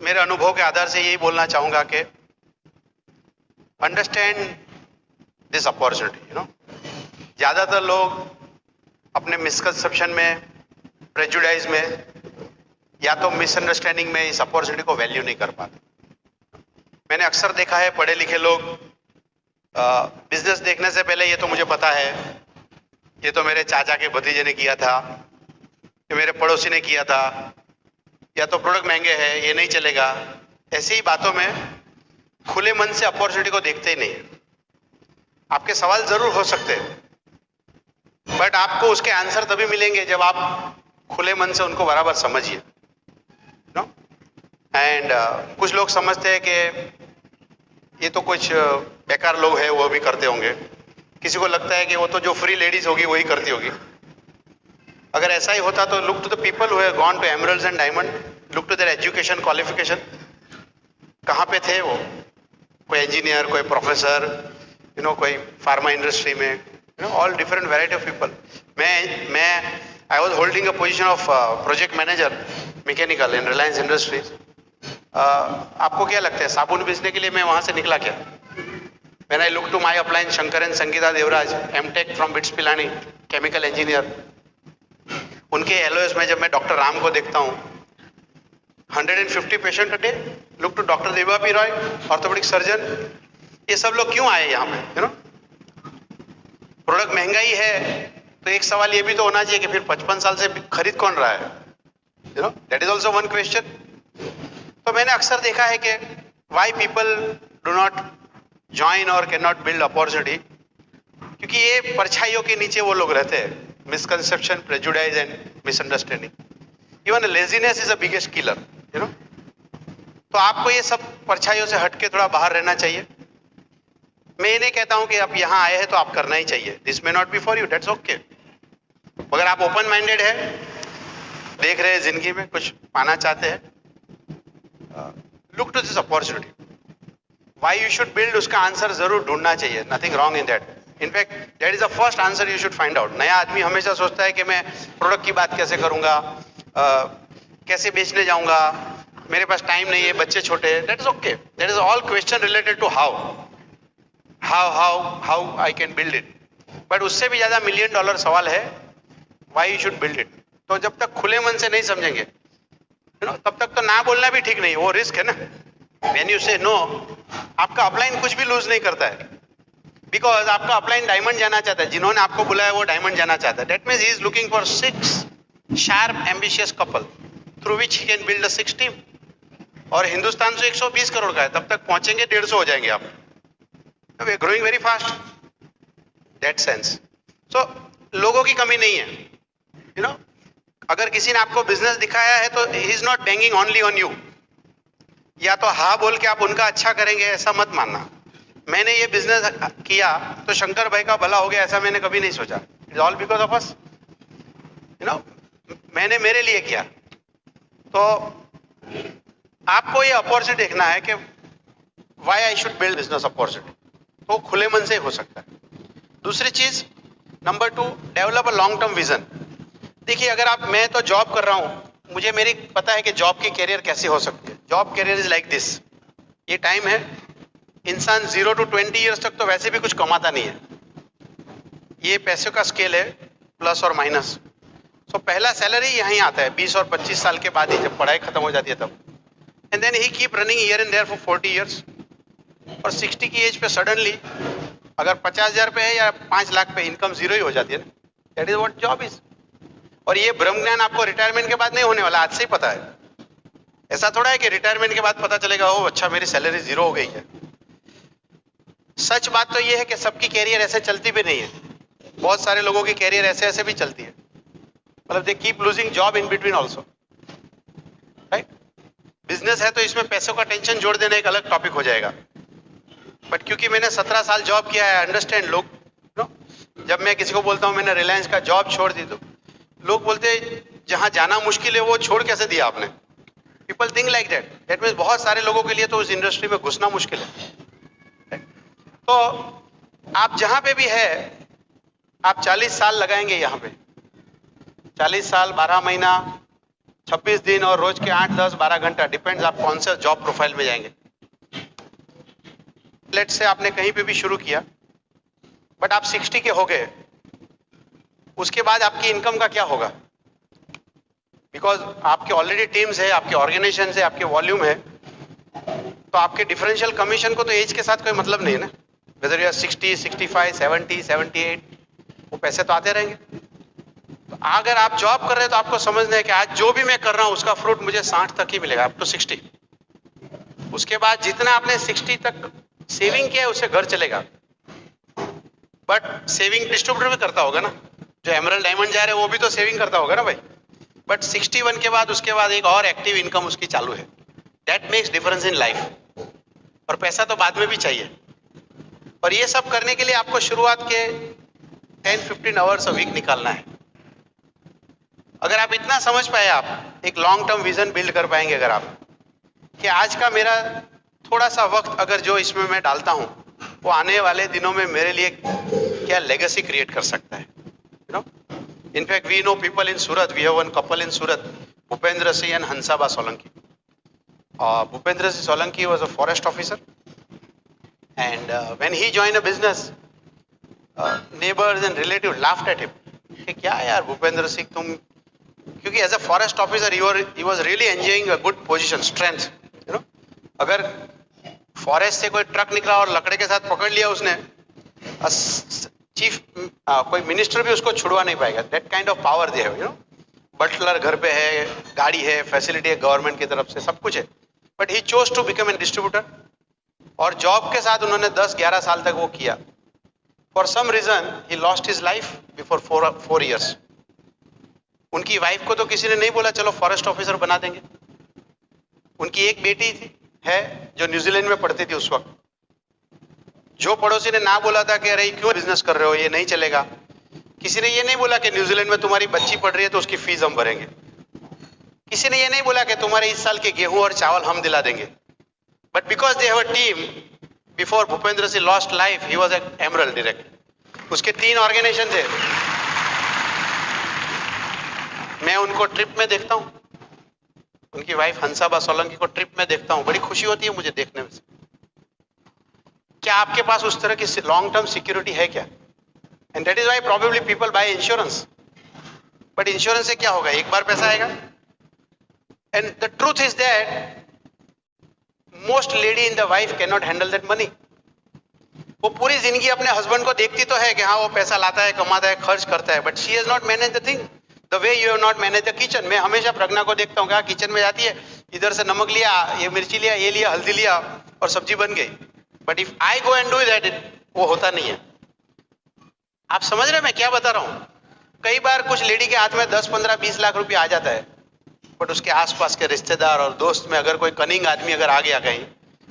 मेरे अनुभव के आधार से यही बोलना चाहूंगा कि अंडरस्टैंड दिस अपॉर्चुनिटी। ज्यादातर लोग अपने मिसकंसेप्शन में, प्रेजुडाइज में या तो मिसअंडरस्टैंडिंग में इस अपॉर्चुनिटी को वैल्यू नहीं कर पाते। मैंने अक्सर देखा है पढ़े लिखे लोग बिजनेस देखने से पहले ये तो मुझे पता है, ये तो मेरे चाचा के भतीजे ने किया था, ये मेरे पड़ोसी ने किया था, या तो प्रोडक्ट महंगे हैं ये नहीं चलेगा, ऐसी ही बातों में खुले मन से अपॉर्चुनिटी को देखते ही नहीं। आपके सवाल जरूर हो सकते हैं, बट आपको उसके आंसर तभी मिलेंगे जब आप खुले मन से उनको बराबर समझिए। एंड कुछ लोग समझते हैं कि ये तो कुछ बेकार लोग हैं, वो भी करते होंगे। किसी को लगता है कि वो तो जो फ्री लेडीज होगी वही करती होगी। अगर ऐसा ही होता तो look to the people who have gone to emeralds and diamond, look to their education qualification. कहाँ पे थे वो? कोई इंजीनियर, कोई प्रोफेसर, कोई फार्मा इंडस्ट्री में, all different variety of people. मैं I was holding a position of project manager mechanical in Reliance Industries. आपको क्या लगता है साबुन बेचने के लिए मैं वहां से निकला क्या? When I look to my upline Shankar and Sangeeta Devraj, M.Tech from BITS Pilani, chemical engineer, उनके LOS में जब मैं डॉक्टर राम को देखता हूँ, 150 patient a day, look to doctor Deva P Roy, orthopaedic surgeon, ये सब लोग क्यों आए यहाँ पे? प्रोडक्ट महंगा ही है तो एक सवाल ये भी तो होना चाहिए कि फिर 55 साल से खरीद कौन रहा है? That is also one question. तो मैंने अक्सर देखा है कि why people do not join और कैन नॉट बिल्ड अपॉर्चुनिटी, क्योंकि ये परछाइयों के नीचे वो लोग रहते हैं। Misconception, prejudice and misunderstanding. Even laziness is a biggest killer. तो आपको ये सब परछाइयों से हटके थोड़ा बाहर रहना चाहिए। मैं ये नहीं कहता हूं कि आप यहाँ आए हैं तो आप करना ही चाहिए, this may not be for you, that's okay. अगर आप ओपन माइंडेड है, देख रहे हैं जिंदगी में कुछ पाना चाहते हैं, look to this opportunity. Why you should build, उसका आंसर जरूर ढूंढना चाहिए, nothing wrong in that. In fact that is the first answer you should find out. नया आदमी हमेशा सोचता है कि मैं प्रोडक्ट की बात कैसे करूंगा, कैसे बेचने जाऊंगा, मेरे पास टाइम नहीं है, बच्चे छोटे हैं। That is okay, that is all question related to how I can build it. But उससे भी ज्यादा $1 मिलियन सवाल है, why you should build it. तो जब तक खुले मन से नहीं समझेंगे, तब तक तो ना बोलना भी ठीक नहीं, वो रिस्क है ना। When you say no, आपका अपलाइन कुछ भी लूज नहीं करता है, बिकॉज आपका अपलाइन डायमंड जाना चाहता है। जिन्होंने आपको बुलाया वो डायमंड जाना चाहता है। That means he is looking for 6 sharp ambitious couple through which he can build a 6 team. और हिंदुस्तान से 120 करोड़ का है, तब तक पहुंचेंगे 150 हो जाएंगे आप। We are growing very fast that sense. So लोगों की कमी नहीं है। अगर किसी ने आपको बिजनेस दिखाया है तो he is not banging only on you. या तो हाँ बोल के आप उनका अच्छा करेंगे, ऐसा मत मानना। मैंने ये बिजनेस किया तो शंकर भाई का भला हो गया, ऐसा मैंने कभी नहीं सोचा। It's all because of us. मैंने मेरे लिए किया। तो आपको ये अपॉर्चुनिटी देखना है कि why I should build business opportunity, तो खुले मन से हो सकता है। दूसरी चीज, number 2, develop a long term vision. देखिए, अगर मैं तो जॉब कर रहा हूं, मुझे मेरी पता है कि जॉब की कैरियर कैसे हो सकती है। Job career is like this, ये टाइम है, इंसान 0 to 20 ईयर्स तक तो वैसे भी कुछ कमाता नहीं है। ये पैसों का स्केल है, प्लस और माइनस। सो पहला सैलरी यहीं आता है 20 और 25 साल के बाद ही, जब पढ़ाई खत्म हो जाती है तब। And then he keep running year and there for 40 years. और 60 की एज पे सडनली अगर 50,000 पे है या 5 लाख पे इनकम 0 ही हो जाती है ना। That is what job is. और ये ब्रह्म ज्ञान आपको रिटायरमेंट के बाद नहीं होने वाला, आज से ही पता है। ऐसा थोड़ा है कि रिटायरमेंट के बाद पता चलेगा ओ अच्छा मेरी सैलरी 0 हो गई है। सच बात तो ये है कि सबकी कैरियर ऐसे चलती भी नहीं है। बहुत सारे लोगों की कैरियर ऐसे ऐसे भी चलती है, मतलब they keep losing job in between also, right. Business है तो इसमें पैसों का टेंशन जोड़ देना एक अलग टॉपिक हो जाएगा। बट क्योंकि मैंने 17 साल जॉब किया है, अंडरस्टैंड। लोग जब मैं किसी को बोलता हूँ मैंने रिलायंस का जॉब छोड़ दी, तो लोग बोलते हैं जहां जाना मुश्किल है वो छोड़ कैसे दिया आपने। People think like that. That means बहुत सारे लोगों के लिए तो उस इंडस्ट्री में घुसना मुश्किल है। तो आप जहां पे भी है, आप 40 साल लगाएंगे यहाँ पे, 40 साल 12 महीना 26 दिन और रोज के 8, 10, 12 घंटा, डिपेंड्स आप कौन सा जॉब प्रोफाइल में जाएंगे। लेट से आपने कहीं पे भी शुरू किया, बट आप 60 के हो गए, उसके बाद आपकी इनकम का क्या होगा? बिकॉज आपके ऑलरेडी टीम्स है, आपके ऑर्गेनाइजेशन है, आपके वॉल्यूम है, तो आपके डिफरेंशियल कमीशन को तो एज के साथ कोई मतलब नहीं है ना। वेदर यू आर 60, 65, 70, 78, वो पैसे तो आते रहेंगे। तो अगर आप जॉब कर रहे हैं तो आपको समझना है कि आज जो भी मैं कर रहा हूं उसका फ्रूट मुझे 60 तक ही मिलेगा, अप टू 60। उसके बाद जितना आपने 60 तक सेविंग किया है उससे घर चलेगा, बट सेविंग डिस्ट्रीब्यूटर भी करता होगा ना, जो एमरल्ड डायमंड जा रहे हैं वो भी तो सेविंग करता होगा ना भाई। बट 61 के बाद उसके बाद एक और एक्टिव इनकम उसकी चालू है। That makes difference in life. और पैसा तो बाद में भी चाहिए, और ये सब करने के लिए आपको शुरुआत के 10-15 आवर्स अ वीक निकालना है। अगर आप इतना समझ पाए, आप एक लॉन्ग टर्म विजन बिल्ड कर पाएंगे अगर आप, कि आज का मेरा थोड़ा सा वक्त अगर जो इसमें मैं डालता हूं वो आने वाले दिनों में मेरे लिए क्या लेगेसी क्रिएट कर सकता है। You know, in fact we know people in Surat, we have one couple in Surat, Bhupendra Singh and Hansaba Solanki. Bhupendra Singh Solanki was a forest officer, and when he joined a business, neighbors and relatives laughed at him कि क्या यार भूपेंद्र सिंह तुम, क्योंकि as a forest officer he was really enjoying a good position, strength, you know। अगर forest से कोई truck निकला और लकड़े के साथ पकड़ लिया उसने, चीफ कोई मिनिस्टर भी उसको छुड़वा नहीं पाएगा। That kind of power they have, you know. Butler घर पे है, गाड़ी है, फैसिलिटी है गवर्नमेंट की तरफ से, सब कुछ है, but he chose to become an distributor. और जॉब के साथ उन्होंने 10-11 साल तक वो किया। For some reason he lost his life before 4 years। उनकी वाइफ को तो किसी ने नहीं बोला चलो फॉरेस्ट ऑफिसर बना देंगे। उनकी एक बेटी थी है जो न्यूजीलैंड में पढ़ती थी उस वक्त। जो पड़ोसी ने ना बोला था कि अरे क्यों बिजनेस कर रहे हो, ये नहीं चलेगा, किसी ने ये नहीं बोला कि न्यूजीलैंड में तुम्हारी बच्ची पढ़ रही है तो उसकी फीस हम भरेंगे। किसी ने ये नहीं बोला कि तुम्हारे इस साल के गेहूं और चावल हम दिला देंगे। But because they have a team, before Bhupendra Singh lost life he was an emerald direct. उसके 3 ऑर्गेनाइजेशन थे। मैं उनको ट्रिप में देखता हूं, उनकी वाइफ हंसाबा सोलंकी को ट्रिप में देखता हूं, बड़ी खुशी होती है मुझे देखने में। क्या आपके पास उस तरह की लॉन्ग टर्म सिक्योरिटी है क्या? And that is why probably people buy insurance. But insurance से क्या होगा, एक बार पैसा आएगा। And the truth is that most lady in the wife can not handle that money. वो पूरी जिंदगी अपने हस्बैंड को देखती तो है कि हाँ वो पैसा लाता है, कमाता है, खर्च करता है, but she has not manage the thing the way you have not manage the kitchen. मैं हमेशा प्रज्ञा को देखता हूँ, किचन में जाती है, इधर से नमक लिया, ये मिर्ची लिया, ये लिया, हल्दी लिया और सब्जी बन गई। But if I go and do that, वो होता नहीं है। आप समझ रहे हैं मैं क्या बता रहा हूँ? कई बार कुछ लेडी के हाथ में 10, 15, 20 लाख रुपया आ जाता है, बट उसके आसपास के रिश्तेदार और दोस्त में अगर कोई कनिंग आदमी अगर आ गया कहीं,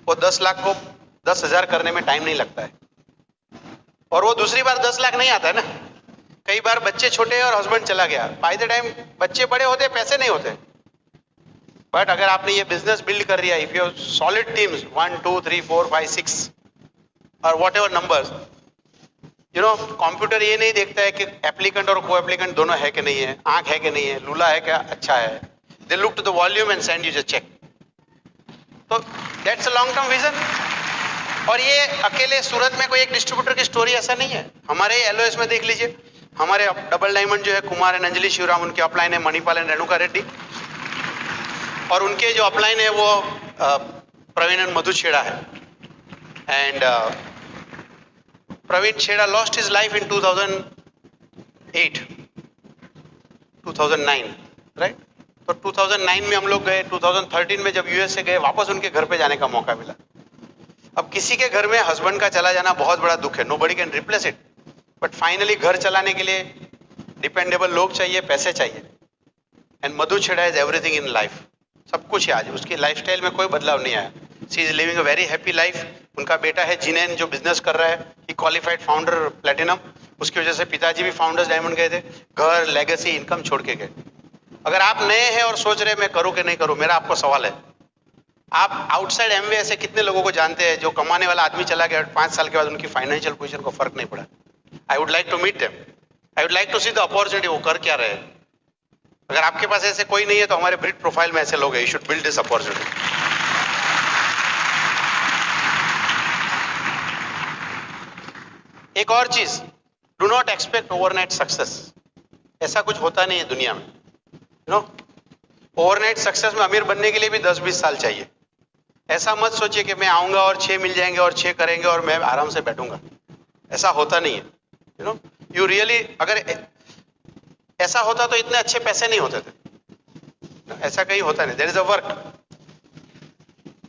वो 10 लाख को 10,000 करने में टाइम नहीं लगता है, और वो दूसरी बार 10 लाख नहीं आता है ना। कई बार बच्चे छोटे हैं और हस्बैंड चला गया, बाय द टाइम बच्चे बड़े होते पैसे नहीं होते। बट अगर आपने ये बिजनेस बिल्ड कर लिया, इफ यू सॉलिड टीम्स 1, 2, 3, 4, 5, 6 और what ever numbers, you know, computer ये नहीं देखता है कि एप्लीकेंट और को एप्लीकेंट दोनों है कि नहीं है, आंख है कि नहीं है, लूला है क्या, अच्छा है। They look to the volume and send you the cheque. तो that's a long term vision. और ये अकेले सूरत में कोई एक डिस्ट्रीब्यूटर की स्टोरी ऐसा नहीं है। हमारे एलओएस में देख लीजिए, हमारे डबल डायमंड जो है कुमार एंड अंजलि शिवराम, उनके अपलाइन है मणिपाल एंड रेणुका रेड्डी, और उनके जो अपलाइन है वो प्रवीण एंड मधु छेड़ा है। एंड प्रवीण छेड़ा lost his life in 2008, 2009, right. तो 2009 में हम लोग गए, 2013 में जब यूएस से गए, वापस उनके घर पे जाने का मौका मिला। अब किसी के घर में हस्बैंड का चला जाना बहुत बड़ा दुख है, nobody can replace it, but finally घर चलाने के लिए डिपेंडेबल लोग चाहिए, पैसे चाहिए। एंड मधु छेड़ा इज एवरीथिंग इन लाइफ, सब कुछ है आज, उसकी लाइफस्टाइल में कोई बदलाव नहीं आया। She is living a very happy life. उनका बेटा है जिनेन जो बिजनेस कर रहा है, ही क्वालिफाइड फाउंडर प्लेटिनम, उसकी वजह से पिताजी भी फाउंडर्स डायमंड गए थे, घर, लेगेसी, इनकम छोड़ के गए। अगर आप नए हैं और सोच रहे मैं करूं कि नहीं करूं, मेरा आपको सवाल है, आप आउटसाइड एमवे ऐसे कितने लोगों को जानते हैं जो कमाने वाला आदमी चला गया 5 साल के बाद उनकी फाइनेंशियल पोजीशन को फर्क नहीं पड़ा? I would like to meet them, I would like to see the opportunity, वो कर क्या रहे हैं। अगर आपके पास ऐसे कोई नहीं है तो हमारे ब्रीड प्रोफाइल में ऐसे लोग हैं, you should build this opportunity. एक और चीज, do not expect overnight success. ऐसा कुछ होता नहीं है दुनिया में, नो। ओवरनाइट सक्सेस में अमीर बनने के लिए भी 10-20 साल चाहिए। ऐसा मत सोचिए कि मैं आऊंगा और 6 मिल जाएंगे और 6 करेंगे और मैं आराम से बैठूंगा। ऐसा होता नहीं है, यू नो। यू रियली, अगर ऐसा होता तो इतने अच्छे पैसे नहीं होते थे। ऐसा कहीं होता नहीं। There is a work.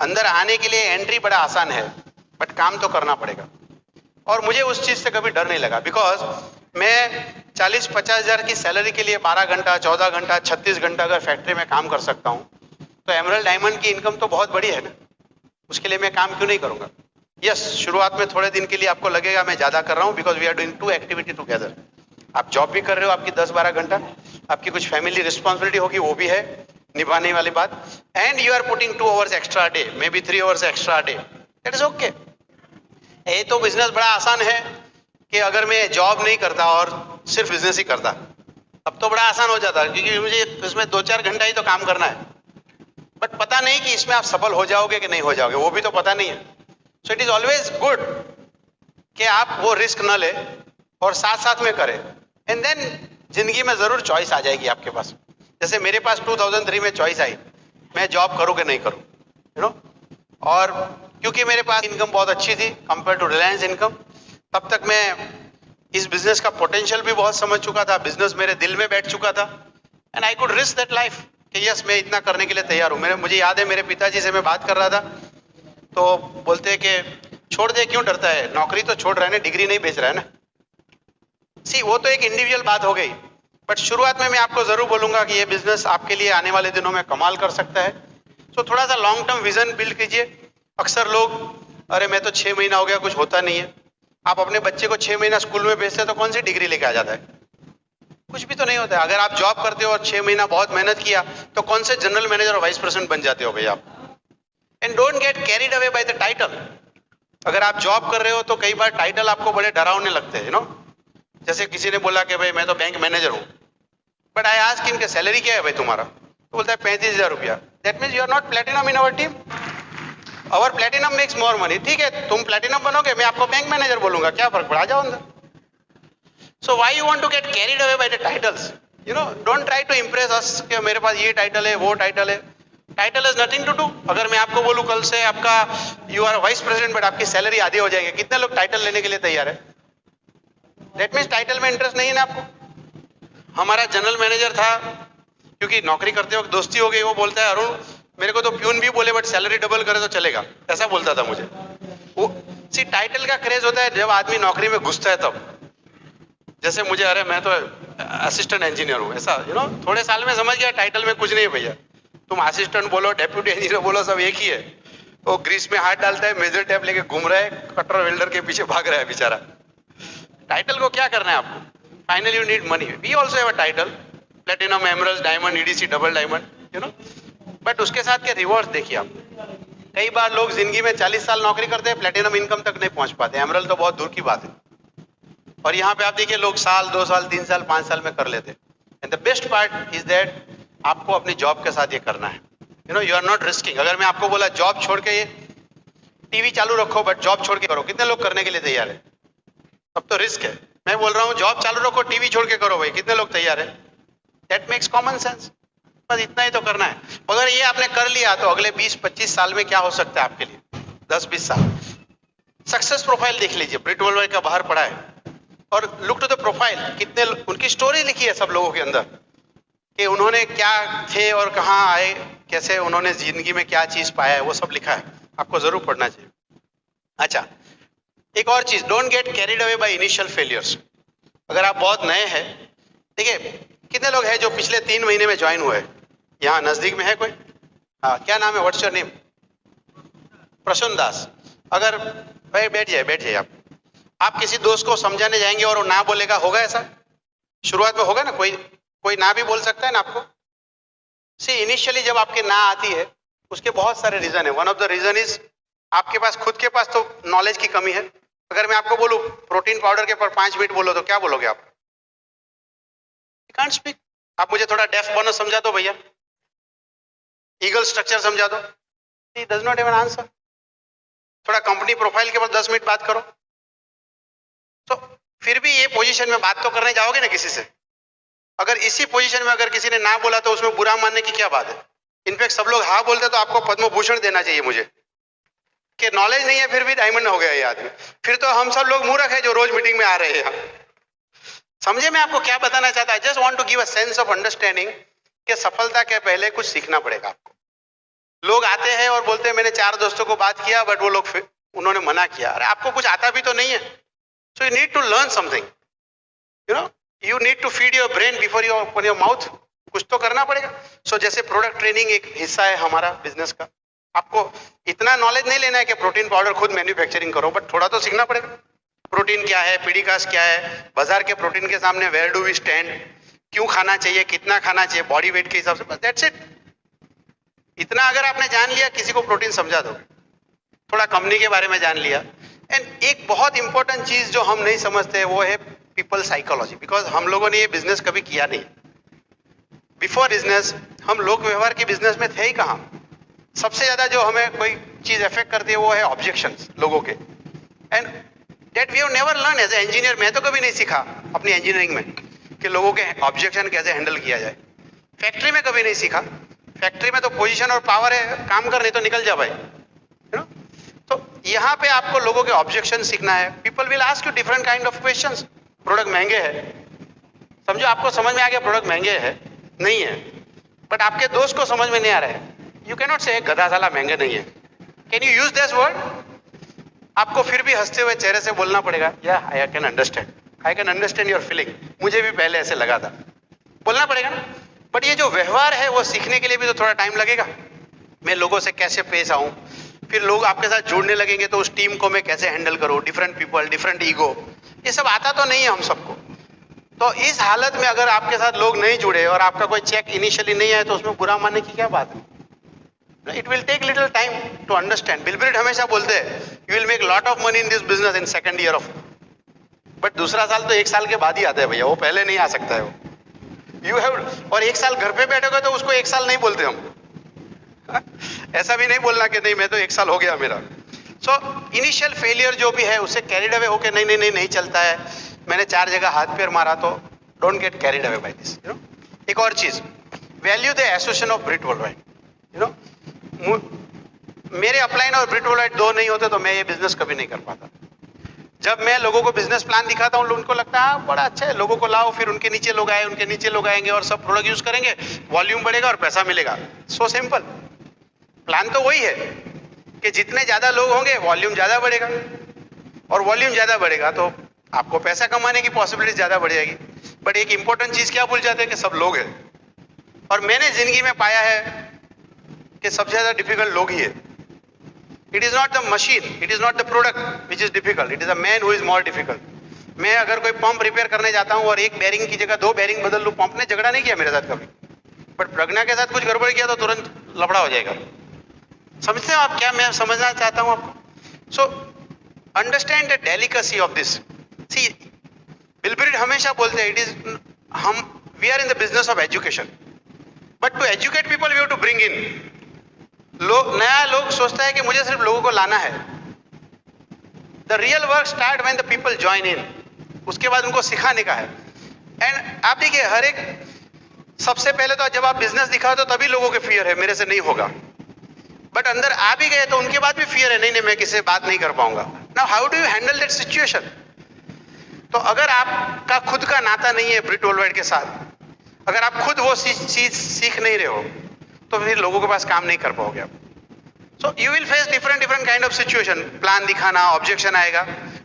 अंदर आने के लिए एंट्री बड़ा आसान है, बट काम तो करना पड़ेगा। और मुझे उस चीज से कभी डर नहीं लगा, बिकॉज मैं 40-50 हजार की सैलरी के लिए 12 घंटा, 14 घंटा, 36 घंटा अगर फैक्ट्री में काम कर सकता हूँ, तो एमरल्ड डायमंड की इनकम तो बहुत बड़ी है ना। उसके लिए मैं काम क्यों नहीं करूंगा? यस, शुरुआत में थोड़े दिन के लिए आपको लगेगा मैं ज्यादा कर रहा हूँ, because we are doing 2 activity together. आप जॉब भी कर रहे हो, आपकी 10-12 घंटा, आपकी कुछ फैमिली रिस्पॉन्सिबिलिटी होगी, वो भी है निभाने वाली बात, and you are putting 2 hours extra day, may be 3 hours extra day, that is okay. ये तो बिजनेस बड़ा आसान है कि अगर मैं जॉब नहीं करता और सिर्फ बिजनेस ही करता, अब तो बड़ा आसान हो जाता, क्योंकि मुझे इसमें 2-4 घंटा ही तो काम करना है। बट पता नहीं कि इसमें आप सफल हो जाओगे कि नहीं हो जाओगे, वो भी तो पता नहीं है। So it is always good कि आप वो रिस्क न ले और साथ साथ में करें, एंड देन जिंदगी में जरूर चॉइस आ जाएगी आपके पास। जैसे मेरे पास 2003 में चॉइस आई, मैं जॉब करूं कि नहीं करूं, यू नो। और क्योंकि मेरे पास इनकम बहुत अच्छी थी कंपेयर टू रिलायंस इनकम, तब तक मैं इस बिजनेस का पोटेंशियल भी बहुत समझ चुका था, बिजनेस मेरे दिल में बैठ चुका था, and I could risk that life कि यस, मैं इतना करने के लिए तैयार हूं। मुझे याद है मेरे पिताजी से मैं बात कर रहा था, तो बोलते हैं कि छोड़ दे, क्यों डरता है, नौकरी तो छोड़ रहा है ना, डिग्री नहीं बेच रहा है ना। सी, वो तो एक इंडिविजुअल बात हो गई, बट शुरुआत में मैं आपको जरूर बोलूंगा कि ये बिजनेस आपके लिए आने वाले दिनों में कमाल कर सकता है। सो थोड़ा सा लॉन्ग टर्म विजन बिल्ड कीजिए। अक्सर लोग, अरे मैं तो 6 महीना हो गया, कुछ होता नहीं है। आप अपने बच्चे को 6 महीना स्कूल में भेजते तो कौन सी डिग्री लेके आ जाता है? कुछ भी तो नहीं होता है। अगर आप जॉब करते हो और 6 महीना बहुत मेहनत किया, तो कौन से जनरल मैनेजर और वाइस प्रेसिडेंट बन जाते हो भाई आप? And don't get carried away by the title. अगर आप जॉब कर रहे हो तो कई बार टाइटल आपको बड़े डरावने लगते हैं, यू नो। जैसे किसी ने बोला कि भाई मैं तो बैंक मैनेजर हूं, बट आई आस्क हिम कि सैलरी क्या है भाई तुम्हारा? तो बोलता है 35,000 रुपया। That means you are not platinum in our team. Our platinum makes more money. ठीक है, तुम प्लेटिनम बनोगे, मैं आपको बैंक मैनेजर बोलूंगा, क्या फर्क पड़ा, जाओ अंदर। So why you want to get carried away by the titles? You know, don't try to impress us कि मेरे पास ये टाइटल है, वो टाइटल है। Title is nothing to do. अगर मैं आपको बोलूं कल से आपका you are vice president, but आपकी सैलरी आधी हो जाएगी, कितने लोग टाइटल लेने के लिए तैयार है? दैट मीन्स टाइटल में इंटरेस्ट नहीं है ना आपको। हमारा जनरल मैनेजर था, क्योंकि नौकरी करते वक्त दोस्ती हो गई, वो बोलता है अरुण मेरे को तो प्यून भी बोले बट सैलरी डबल करे तो चलेगा, ऐसा बोलता था मुझे वो। सी, टाइटल का क्रेज होता है जब आदमी नौकरी में घुसता है तब। जैसे मुझे, अरे मैं तो असिस्टेंट इंजीनियर हूँ, ऐसा, यू नो। थोड़े साल में समझ गया टाइटल में कुछ नहीं है भैया, तुम असिस्टेंट बोलो, डेप्यूटी इंजीनियर बोलो, सब एक ही है। वो ग्रीस में हाथ डालता है, मेजर टेप लेके घूम रहा है, कटर वेल्डर के पीछे भाग रहा है बेचारा। टाइटल को क्या करना है आपको? Finally you need money. We also have a title, platinum, emerald, diamond, EDC, double diamond, you know. But उसके साथ के रिवॉर्ड्स देखिए आप। कई बार लोग जिंदगी में 40 साल नौकरी करते हैं, प्लेटिनम इनकम तक नहीं पहुंच पाते, एमरल्ड तो बहुत दूर की बात है। और यहाँ पे आप देखिए लोग साल, 2 साल, 3 साल, 5 साल में कर लेते हैं। And the best part is that आपको अपनी जॉब के साथ ये करना है, you know. You are not risking. अगर मैं आपको बोला जॉब छोड़ के ये टीवी चालू रखो बट जॉब छोड़ के करो, कितने लोग करने के लिए तैयार है? अब तो रिस्क है। मैं बोल रहा हूँ जॉब चालू रखो, टीवी छोड़ के करो भाई, कितने लोग तैयार है? That makes common sense. बस इतना ही तो करना है। अगर ये आपने कर लिया तो अगले 20-25 साल में क्या हो सकता है आपके लिए? 10-20 साल। सक्सेस प्रोफाइल देख लीजिए, ब्रिट वर्ल्ड का बाहर पड़ा है, और लुक टू द प्रोफाइल। कितने उनकी स्टोरी लिखी है सब लोगों के अंदर कि उन्होंने क्या थे और कहाँ आए, कैसे उन्होंने जिंदगी में क्या चीज पाया है, वो सब लिखा है, आपको जरूर पढ़ना चाहिए। अच्छा, एक और चीज, don't get carried away by initial failures. अगर आप बहुत नए हैं, देखिए कितने लोग हैं जो पिछले 3 महीने में ज्वाइन हुए? यहाँ नजदीक में है कोई? हाँ, क्या नाम है? What's your name? Prasoon Das. अगर भाई बैठ जाइए आप किसी दोस्त को समझाने जाएंगे और वो ना बोलेगा, होगा ऐसा? शुरुआत में होगा ना, कोई ना भी बोल सकता है ना आपको। सी, इनिशियली जब आपके ना आती है उसके बहुत सारे रीजन है। One of the reason is आपके पास खुद के पास तो नॉलेज की कमी है। अगर मैं आपको बोलूं प्रोटीन पाउडर के पर 5 मिनट बोलो तो क्या बोलोगे आप? Can't speak. आप मुझे थोड़ा डेफ बोनस समझा दो भैया, ईगल स्ट्रक्चर समझा दो। He does not even answer. थोड़ा कंपनी प्रोफाइल के बाद 10 मिनट बात करो। तो फिर भी ये पोजीशन में बात तो करने जाओगे ना किसी से। अगर इसी पोजीशन में अगर किसी ने ना बोला तो उसमें बुरा मानने की क्या बात है। इनफैक्ट सब लोग हाँ बोलते तो आपको पद्म भूषण देना चाहिए मुझे, कि नॉलेज नहीं है फिर भी डायमंड हो गया ये आदमी। फिर तो हम सब लोग मूर्ख है जो रोज मीटिंग में आ रहे हैं। समझे मैं आपको क्या बताना चाहता है? Just want to give a sense of understanding कि सफलता के पहले कुछ सीखना पड़ेगा आपको। लोग आते हैं और बोलते हैं मैंने 4 दोस्तों को बात किया बट वो लोग उन्होंने मना किया। अरे आपको कुछ आता भी तो नहीं है। So you need to learn something, you know, you need to feed your brain before you open your mouth. कुछ तो करना पड़ेगा। सो जैसे प्रोडक्ट ट्रेनिंग एक हिस्सा है हमारा बिजनेस का। आपको इतना नॉलेज नहीं लेना है कि प्रोटीन पाउडर खुद मैन्युफैक्चरिंग करो, बट थोड़ा तो सीखना पड़ेगा। प्रोटीन क्या है, पीडीकास क्या है, बाजार के प्रोटीन के सामने वेयर डू वी स्टैंड, क्यों खाना चाहिए, कितना खाना चाहिए बॉडी वेट के हिसाब से, बस दैट्स इट। इतना अगर आपने जान लिया, किसी को प्रोटीन समझा दो, थोड़ा कंपनी के बारे में जान लिया। एंड एक बहुत इंपॉर्टेंट चीज जो हम नहीं समझते वो है पीपल साइकोलॉजी। बिकॉज हम लोगों ने ये बिजनेस कभी किया नहीं। बिफोर बिजनेस हम लोक व्यवहार के बिजनेस में थे ही कहाँ। सबसे ज्यादा जो हमें कोई चीज अफेक्ट करती है वो है ऑब्जेक्शंस लोगों के। And that we have never learn as a engineer. मैं तो कभी नहीं सीखा अपनी इंजीनियरिंग में कि लोगों के ऑब्जेक्शन कैसे हैंडल किया जाए। फैक्ट्री में कभी नहीं सीखा। फैक्ट्री में तो पोजीशन और पावर है, काम कर नहीं तो निकल जा भाई, यू नो। तो यहाँ पे आपको लोगों के ऑब्जेक्शन सीखना है। People will ask you different kind of questions. Product महंगे है, समझो आपको समझ में आ गया प्रोडक्ट महंगे है नहीं है, बट आपके दोस्त को समझ में नहीं आ रहा है। यू कैन नॉट से गधा साला महंगे नहीं है। Can you use this word? आपको फिर भी हंसते हुए चेहरे से बोलना पड़ेगा, या I can understand, I can understand your feeling. मुझे भी पहले ऐसे लगा था, बोलना पड़ेगा ना। बट ये जो व्यवहार है वो सीखने के लिए भी तो थोड़ा टाइम लगेगा। मैं लोगों से कैसे पेश आऊं, फिर लोग आपके साथ जुड़ने लगेंगे तो उस टीम को मैं कैसे हैंडल करूं, डिफरेंट पीपल, डिफरेंट ईगो, ये सब आता तो नहीं है हम सबको। तो इस हालत में अगर आपके साथ लोग नहीं जुड़े और आपका कोई चेक इनिशियली नहीं आए तो उसमें बुरा मानने की क्या बात है? It will take little time to understand. Bill Gates हमेशा बोलते हैं you will make lot of money in this business in second year of, but दूसरा साल तो 1 साल के बाद ही आता है भैया, वो पहले नहीं आ सकता है वो। यू हैव, और 1 साल घर पे बैठोगे तो उसको 1 साल नहीं बोलते हम। ऐसा भी नहीं बोलना कि नहीं मैं तो 1 साल हो गया मेरा। सो इनिशियल फेलियर जो भी है उससे कैरिड अवे होके नहीं चलता है। मैंने 4 जगह हाथ पैर मारा तो don't get carried away by this, you know. एक और चीज, value the association of Britt Worldwide, you know. मेरे अपलाइन और ब्रिट वर्ल्डवाइड 2 नहीं होते तो मैं ये बिजनेस कभी नहीं कर पाता। जब मैं लोगों को बिजनेस प्लान दिखाता हूँ उनको लगता है बड़ा अच्छा है, लोगों को लाओ, फिर उनके नीचे लोग आए, उनके नीचे लोग आएंगे और सब प्रोडक्ट यूज करेंगे, वॉल्यूम बढ़ेगा और पैसा मिलेगा। So simple. प्लान तो वही है कि जितने ज्यादा लोग होंगे वॉल्यूम ज्यादा बढ़ेगा, और वॉल्यूम ज्यादा बढ़ेगा तो आपको पैसा कमाने की पॉसिबिलिटी ज्यादा बढ़ जाएगी। बट एक इंपॉर्टेंट चीज क्या भूल जाते हैं कि सब लोग हैं। और मैंने जिंदगी में पाया है कि सबसे ज्यादा डिफिकल्ट लोग ही है। It is not the machine, it is not the product which is difficult, it is a man who is more difficult. मैं अगर कोई पंप रिपेयर करने जाता हूं और एक बेरिंग की जगह 2 बेरिंग बदल लूं, पंप ने झगड़ा नहीं किया मेरे साथ कभी, बट प्रज्ञा के साथ कुछ गड़बड़ किया तो तुरंत लफड़ा हो जाएगा। समझते हो आप क्या मैं समझना चाहता हूं आपको? So understand the delicacy of this. See Bill Gates हमेशा बोलते हैं इट इज, हम we are in the business of education, but to educate people we have to bring in. नया लोग सोचता है कि मुझे सिर्फ लोगों को लाना है। The real work start when the people join in. उसके बाद उनको सिखाने का है। एंड आप देखिए हर एक, सबसे पहले तो जब आप बिजनेस दिखाओ तो तभी लोगों के फियर है मेरे से नहीं होगा, बट अंदर आ भी गए तो उनके बाद भी फियर है, नहीं मैं किसी से बात नहीं कर पाऊंगा। Now how do you handle that situation? तो अगर आपका खुद का नाता नहीं है ब्रिट वर्ल्डवाइड के साथ, अगर आप खुद वो चीज सीख नहीं रहे हो तो फिर लोगों के पास काम नहीं कर पाओगे आप। So you will face different kind of situation. Plan दिखाना, ऑब्जेक्शन आएगा,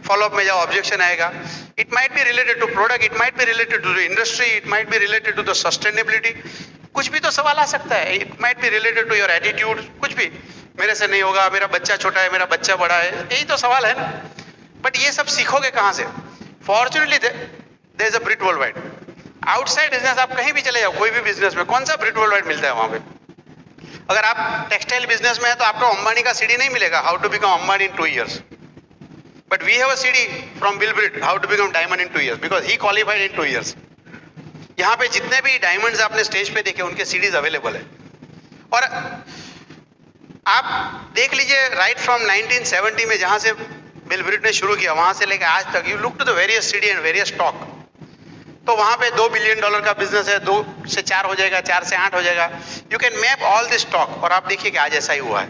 फॉलोअप में जाओ ऑब्जेक्शन आएगा। It might be related to product, it might be related to the industry, it might be related to the sustainability, कुछ भी तो सवाल आ सकता है। It might be related to your attitude, कुछ भी, मेरे से नहीं होगा, मेरा बच्चा छोटा है, मेरा बच्चा बड़ा है, यही तो सवाल है ना। बट ये सब सीखोगे कहां से? Fortunately there is a Britt Worldwide. Outside business आप कहीं भी चले जाओ, कोई भी बिजनेस में, कौन सा ब्रिट वर्ल्डवाइड मिलता है वहां पे? अगर आप टेक्सटाइल बिजनेस में है तो आपको अंबानी का सीडी नहीं मिलेगा, how to become Ambani in 2 years, but we have a CD from Bill Britt, how to become diamond in 2 years, because he qualified in 2 years. यहाँ पे जितने भी डायमंड्स आपने स्टेज पे देखे उनके सीडीज अवेलेबल है। और आप देख लीजिए राइट फ्रॉम 1970 में जहां से बिल ब्रिट ने शुरू किया वहां से लेकर आज तक, you look to the various CD and various stock, तो वहां पे $2 बिलियन का बिजनेस है, 2 से 4 हो जाएगा, 4 से 8 हो जाएगा। You can map all this stock और आप देखिए कि आज ऐसा ही हुआ है,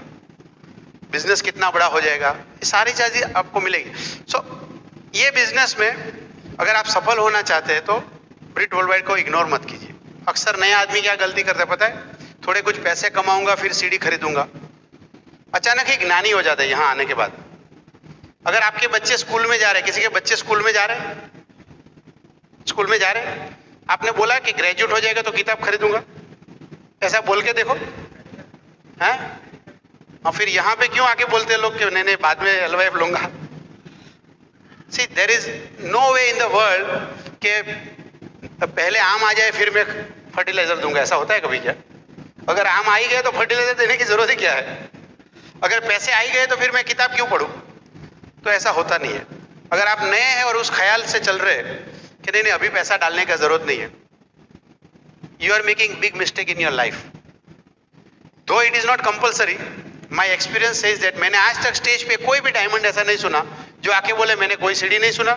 बिजनेस कितना बड़ा हो जाएगा, ये सारी चीजें आपको मिलेगी। सो ये बिजनेस में अगर आप सफल होना चाहते हैं तो ब्रिट वर्ल्डवाइड को इग्नोर मत कीजिए। अक्सर नया आदमी क्या गलती करता है पता है, थोड़े कुछ पैसे कमाऊंगा फिर सीडी खरीदूंगा, अचानक ही ज्ञानी हो जाता है यहाँ आने के बाद। अगर आपके बच्चे स्कूल में जा रहे हैं, किसी के बच्चे स्कूल में जा रहे हैं, स्कूल में जा रहे हैं, आपने बोला कि ग्रेजुएट हो जाएगा तो किताब खरीदूंगा, ऐसा बोल के देखो हैं, और फिर यहाँ पे क्यों आके बोलते हैं लोग कि नहीं नहीं बाद में एलवाइफ लूंगा। See there is no way in the world के पहले आम आ जाए फिर मैं फर्टिलाइजर दूंगा, ऐसा होता है कभी क्या? अगर आम आ ही गए तो फर्टिलाइजर देने की जरूरत ही क्या है? अगर पैसे आ ही गए तो फिर मैं किताब क्यों पढूं? तो ऐसा होता नहीं है। अगर आप नए हैं और उस ख्याल से चल रहे हैं कि नहीं नहीं अभी पैसा डालने का जरूरत नहीं है, you are making big mistake in your life. Though it is not compulsory, my experience says that मैंने आज तक स्टेज पे कोई भी डायमंड ऐसा नहीं सुना जो आके बोले मैंने कोई सीडी नहीं सुना,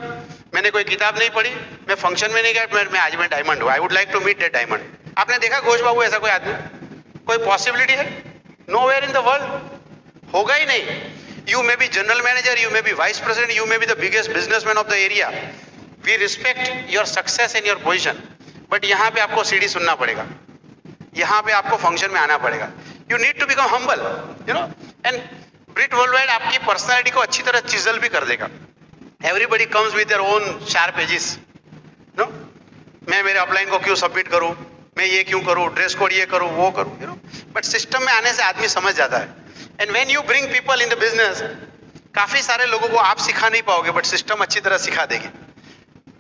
मैंने कोई किताब नहीं पढ़ी, मैं फंक्शन में नहीं गया, मैं आज में डायमंड हूं, I would like to meet that diamond. आपने देखा घोष बाबू ऐसा कोई आदमी? कोई पॉसिबिलिटी है? Nowhere in the world, होगा ही नहीं। You may be general manager, you may be vice president, you may be the biggest businessman of the area, we respect your success in your position, but यहाँ पे आपको CD सुनना पड़ेगा, यहाँ पे आपको फंक्शन में आना पड़ेगा। You need to become humble, you know. And Britt Worldwide आपकी पर्सनालिटी को अच्छी तरह चिजल भी कर देगा। Everybody comes with their own sharp edges, no. मैं मेरे अपलाइन को क्यों सबमिट करूं, मैं ये क्यों करूं, ड्रेस कोड ये करूं, वो करूं, यू नो। बट सिस्टम में आने से आदमी समझ जाता है। And when you bring people in the business, काफी सारे लोगों को आप सिखा नहीं पाओगे बट सिस्टम अच्छी तरह सिखा देगी।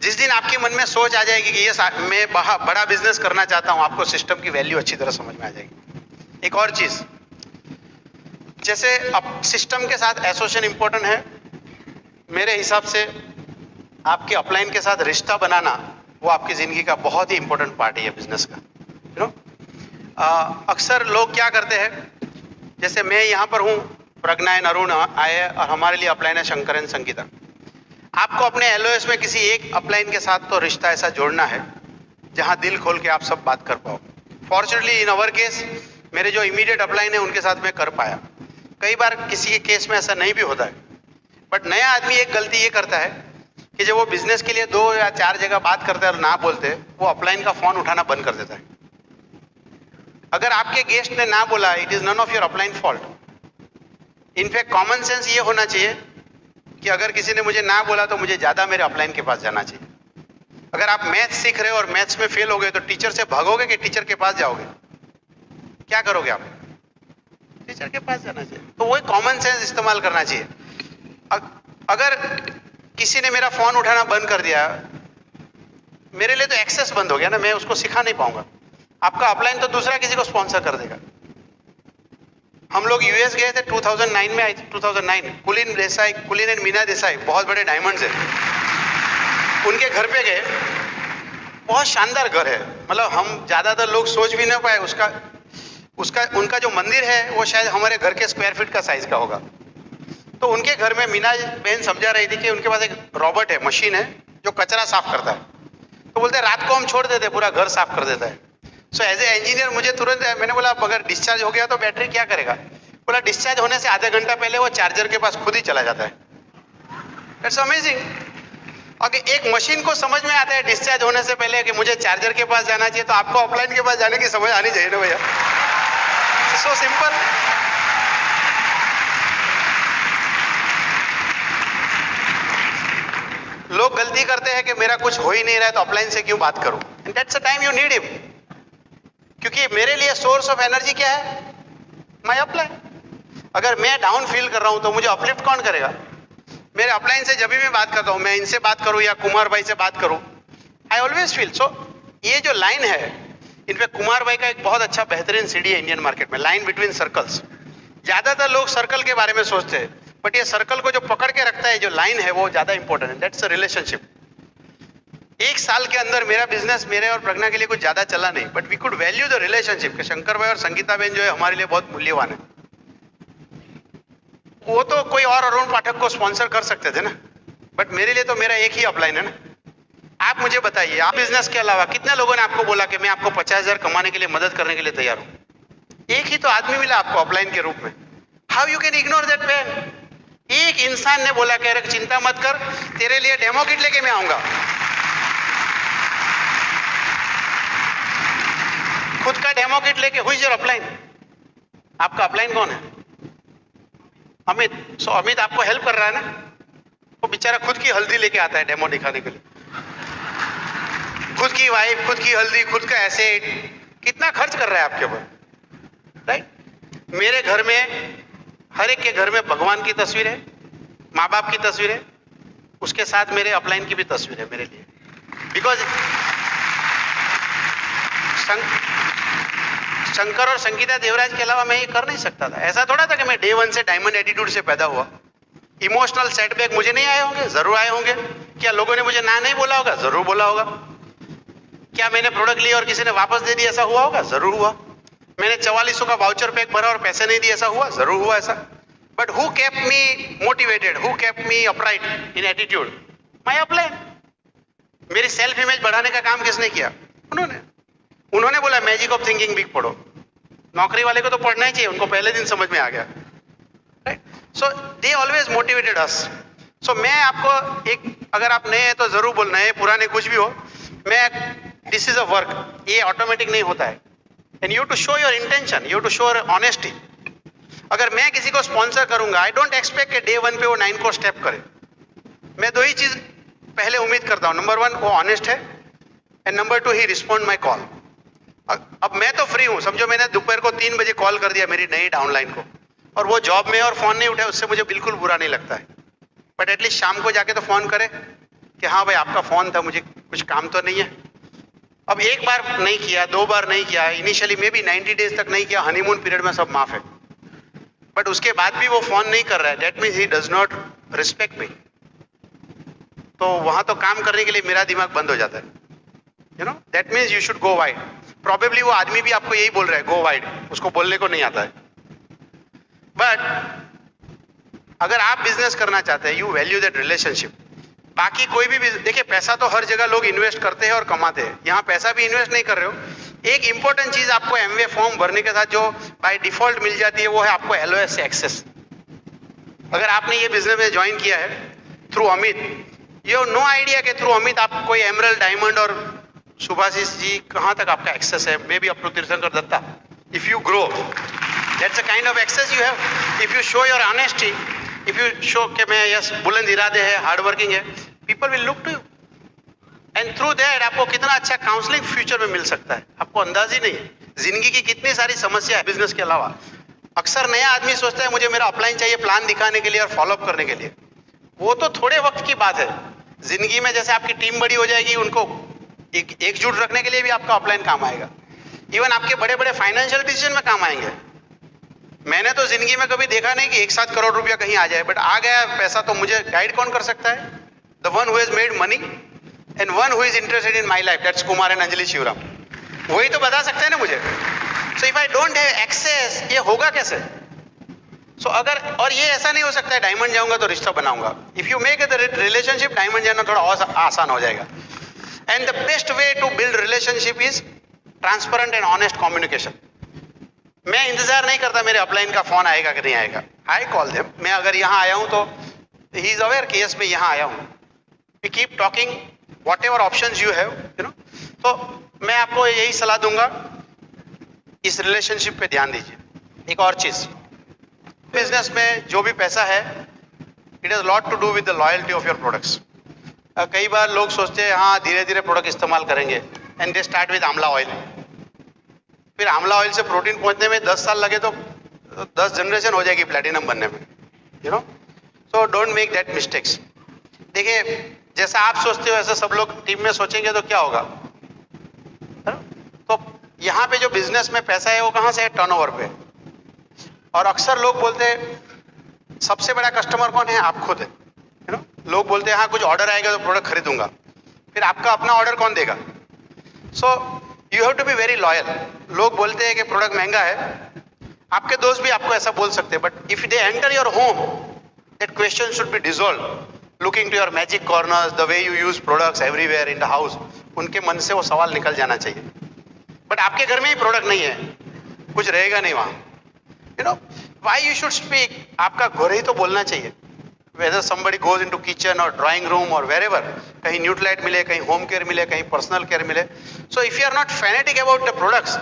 जिस दिन आपके मन में सोच आ जाएगी कि ये मैं बड़ा बिजनेस करना चाहता हूं, आपको सिस्टम की वैल्यू अच्छी तरह समझ में आ जाएगी। एक और चीज, जैसे अब सिस्टम के साथ एसोसिएशन इंपॉर्टेंट है, मेरे हिसाब से आपके अपलाइन के साथ रिश्ता बनाना वो आपकी जिंदगी का बहुत ही इंपॉर्टेंट पार्ट है बिजनेस का, यू नो। अक्सर लोग क्या करते हैं, जैसे मैं यहाँ पर हूँ, प्रज्ञा एंड अरुण आए और हमारे लिए अपलाइन है शंकर एंड संगीता। आपको अपने एलओएस में किसी एक अपलाइन के साथ तो रिश्ता ऐसा जोड़ना है जहां दिल खोल के आप सब बात कर पाओ। फॉर्चुनेटली इन अवर केस मेरे जो इमीडिएट अपलाइन है उनके साथ मैं कर पाया। कई बार किसी के केस में ऐसा नहीं भी होता है, बट नया आदमी एक गलती ये करता है कि जब वो बिजनेस के लिए 2 या 4 जगह बात करता है और ना बोलते, वो अपलाइन का फोन उठाना बंद कर देता है। अगर आपके गेस्ट ने ना बोला, it is none of your upline fault. In fact common sense ये होना चाहिए कि अगर किसी ने मुझे ना बोला तो मुझे ज्यादा मेरे अपलाइन के पास जाना चाहिए। अगर आप मैथ्स सीख रहे हो और मैथ्स में फेल हो गए तो टीचर से भागोगे कि टीचर के पास जाओगे? क्या करोगे आप? टीचर के पास जाना चाहिए। तो वही कॉमन सेंस इस्तेमाल करना चाहिए। अगर किसी ने मेरा फोन उठाना बंद कर दिया, मेरे लिए तो एक्सेस बंद हो गया ना, मैं उसको सिखा नहीं पाऊंगा। आपका अपलाइन तो दूसरा किसी को स्पॉन्सर कर देगा। हम लोग यूएस गए थे 2009 में, 2009 कुलीन एंड मीना देसाई, बहुत बड़े डायमंड्स हैं, उनके घर पे गए। बहुत शानदार घर है, मतलब हम ज्यादातर लोग सोच भी ना पाए। उनका जो मंदिर है वो शायद हमारे घर के स्क्वायर फीट का साइज का होगा। तो उनके घर में मीना बहन समझा रही थी कि उनके पास एक रोबोट है, मशीन है जो कचरा साफ करता है। तो बोलते रात को हम छोड़ देते, पूरा घर साफ कर देता है। सो एज ए इंजीनियर मुझे तुरंत, मैंने बोला अगर डिस्चार्ज हो गया तो बैटरी क्या करेगा? बोला डिस्चार्ज होने से आधे घंटा पहले वो चार्जर के पास खुद ही चला जाता है। It's amazing. अगर एक मशीन को समझ में आता है डिस्चार्ज होने से पहले कि मुझे चार्जर के पास जाना चाहिए, तो आपको अपलाइन के पास जाने की समझ आनी चाहिए ना भैया। So simple. लोग गलती करते हैं कि मेरा कुछ हो ही नहीं रहा है तो अपलाइन से क्यों बात करूं? And that's the time you need him, क्योंकि मेरे लिए सोर्स ऑफ एनर्जी क्या है? My upline. अगर मैं डाउन फील कर रहा हूं तो मुझे अपलिफ्ट कौन करेगा? मेरे अपलाइन से जब भी मैं बात करता हूं, मैं इनसे बात करूं या कुमार भाई से बात करूं, आई ऑलवेज फील। सो ये जो लाइन है, इनफैक्ट कुमार भाई का एक बहुत अच्छा बेहतरीन सीडी है इंडियन मार्केट में, लाइन बिटवीन सर्कल्स। ज्यादातर लोग सर्कल के बारे में सोचते हैं, बट ये सर्कल को जो पकड़ के रखता है, जो लाइन है, वो ज्यादा इंपॉर्टेंट है। That's a relationship. एक साल के अंदर मेरा बिजनेस मेरे और प्रज्ञा के लिए कुछ ज्यादा चला नहीं, but we could value the relationship. Shankar भाई और संगीता बहन जो है हमारे लिए बहुत मूल्यवान है। वो तो कोई और अरुण पाठक को स्पॉन्सर कर सकते थे ना, बट मेरे लिए तो मेरा एक ही अपलाइन है ना। आप मुझे बताइए, आप बिजनेस के अलावा कितने लोगों ने आपको बोला कि मैं आपको 50,000 कमाने के लिए मदद करने के लिए तैयार हूं? एक ही तो आदमी मिला आपको अपलाइन के रूप में। How you can ignore that man? एक इंसान ने बोला कि चिंता मत कर, तेरे लिए डेमो किट लेके मैं आऊंगा। खुद का डेमो किट लेके। Who is your upline? आपका अपलाइन कौन है? अमित। सो अमित आपको हेल्प कर रहा है ना। वो बेचारा खुद की हल्दी लेके आता है डेमो दिखाने के लिए, खुद की वाइफ, खुद की हल्दी, खुद का एसेट, कितना खर्च कर रहा है आपके ऊपर, राइट? मेरे घर में, हर एक के घर में भगवान की तस्वीर है, माँ बाप की तस्वीर है, उसके साथ मेरे अपलाइन की भी तस्वीर है मेरे लिए। बिकॉज शंकर और संगीता देवराज के अलावा मैं ये कर नहीं सकता था। ऐसा थोड़ा था कि मैं डे 1 से डायमंड एटीट्यूड से पैदा हुआ। इमोशनल सेटबैक मुझे नहीं आए होंगे? जरूर आए होंगे। क्या लोगों ने मुझे ना नहीं बोला होगा? जरूर बोला होगा। क्या मैंने प्रोडक्ट लिया और किसी ने वापस दे दिया, ऐसा हुआ होगा? जरूर हुआ। मैंने 4400 का वाउचर पैक भरा और पैसे नहीं दिए, ऐसा हुआ? जरूर हुआ ऐसा। But who kept me motivated, who kept me upright in attitude? My upline. मेरी सेल्फ इमेज बढ़ाने का काम किसने किया? उन्होंने बोला मैजिक ऑफ थिंकिंग बिग पढ़ो। नौकरी वाले को तो पढ़ना ही चाहिए, उनको पहले दिन समझ में आ गया, right? So they always motivated us. So मैं आपको एक, अगर आप नए हैं तो जरूर बोलना है, पुराने कुछ भी हो, मैं, दिस इज अ वर्क, ये ऑटोमेटिक नहीं होता है। And you to show your intention, you to show honesty. अगर मैं किसी को स्पॉन्सर करूंगा, आई डोंट एक्सपेक्ट कि डे 1 पे वो 9 को स्टेप करे। मैं दो ही चीज पहले उम्मीद करता हूं, नंबर 1 वो ऑनेस्ट है, and number 2 he respond my call. अब मैं तो फ्री हूं, समझो मैंने दोपहर को 3 बजे कॉल कर दिया मेरी नई डाउनलाइन को, और वो जॉब में और फोन नहीं उठाया, उससे मुझे बिल्कुल बुरा नहीं लगता है। बट एटलीस्ट शाम को जाके तो फोन करे कि हाँ भाई आपका फोन था, मुझे कुछ काम तो नहीं है। अब एक बार नहीं किया, 2 बार नहीं किया, इनिशियली मे बी 90 डेज तक नहीं किया, हनीमून पीरियड में सब माफ है, बट उसके बाद भी वो फोन नहीं कर रहा है, that means he does not respect मी। तो वहां तो काम करने के लिए मेरा दिमाग बंद हो जाता है, you no. That means you should go wide. Probably वो आदमी भी आपको यही बोल रहा है, गो वाइड, उसको बोलने को नहीं आता है। बट अगर आप बिजनेस करना चाहते हैं, यू वैल्यू दैट रिलेशनशिप। बाकी कोई भी देखिए, पैसा तो हर जगह लोग इन्वेस्ट करते हैं और कमाते हैं, यहाँ पैसा भी इन्वेस्ट नहीं कर रहे हो। एक इंपॉर्टेंट चीज आपको एमवे फॉर्म भरने के साथ जो बाय डिफॉल्ट मिल जाती है, वो है आपको LOS से एक्सेस। अगर आपने ये बिजनेस में ज्वाइन किया है through Amit, you have no idea कि थ्रू अमित आप कोई एमरल्ड, डायमंड और सुभाषिस जी कहां तक आपका एक्सेस है, may be up to Tirthankar Dutta. If you grow, that's a kind of access you have. If you show your honesty, if you show कि मैं यस बुलंद इरादे है, हार्ड वर्किंग है, people will look to you, and through that आपको कितना अच्छा counselling future में मिल सकता है, आपको अंदाज ही नहीं है। जिंदगी की कितनी सारी समस्या है बिजनेस के अलावा। अक्सर नया आदमी सोचता है मुझे मेरा अपलाइन चाहिए प्लान दिखाने के लिए और फॉलोअप करने के लिए, वो तो थोड़े वक्त की बात है। जिंदगी में जैसे आपकी टीम बड़ी हो जाएगी, उनको एकजुट रखने के लिए भी आपका अपलाइन काम आएगा। इवन आपके बड़े बड़े फाइनेंशियल डिसीजन में काम आएंगे। मैंने तो जिंदगी में कभी देखा नहीं कि 1-7 करोड़ रुपया कहीं आ जाए, बट आ गया पैसा तो मुझे गाइड कौन कर सकता है? The one who has made money and one who is interested in my life, that's Kumar and Anjali Shivram. वही तो बता सकते हैं ना मुझे। So if I don't have access, ये होगा कैसे? सो अगर, और ये ऐसा नहीं हो सकता है डायमंड जाऊंगा तो रिश्ता बनाऊंगा। If you make the relationship, diamond जाना थोड़ा और आसान हो जाएगा। And the best way to build relationship is transparent and honest communication. मैं इंतजार नहीं करता मेरे अपलाइन का फोन आएगा कि नहीं आएगा, आई कॉल देम। मैं अगर यहाँ आया हूं तो ही इज अवेयर कि यस मैं यहाँ आया हूं। We keep talking whatever options you have, you know. तो मैं आपको यही सलाह दूंगा, इस रिलेशनशिप पे ध्यान दीजिए। एक और चीज, बिजनेस में जो भी पैसा है, it has lot to do with the loyalty of your products. कई बार लोग सोचते हैं हाँ धीरे धीरे प्रोडक्ट इस्तेमाल करेंगे, एंड दे स्टार्ट विद आंवला ऑयल। फिर आंवला ऑयल से प्रोटीन पहुंचने में 10 साल लगे तो 10 जनरेशन हो जाएगी प्लैटिनम बनने में, you know. So don't make that mistakes. देखिए, जैसा आप सोचते हो ऐसा सब लोग टीम में सोचेंगे तो क्या होगा? तो यहाँ पे जो बिजनेस में पैसा है वो कहाँ से है? टर्नओवर पे। और अक्सर लोग बोलते हैं सबसे बड़ा कस्टमर कौन है? आप खुद है, यू नो। लोग बोलते हैं हाँ कुछ ऑर्डर आएगा तो प्रोडक्ट खरीदूंगा, फिर आपका अपना ऑर्डर कौन देगा? So you have to be very loyal. लोग बोलते हैं कि प्रोडक्ट महंगा है, आपके दोस्त भी आपको ऐसा बोल सकते हैं, but if they enter your home, that question should be dissolve, looking to your magic corners, the way you use products everywhere in the house, उनके मन से वो सवाल निकल जाना चाहिए। बट आपके घर में ही प्रोडक्ट नहीं है, कुछ रहेगा नहीं वहां, you know why you should speak, आपका घर ही तो बोलना चाहिए। whether somebody goes into kitchen or drawing room or wherever, कहीं न्यूट्रलाइट मिले, कहीं होम केयर मिले, कहीं पर्सनल केयर मिले, so if you are not fanatic about the products,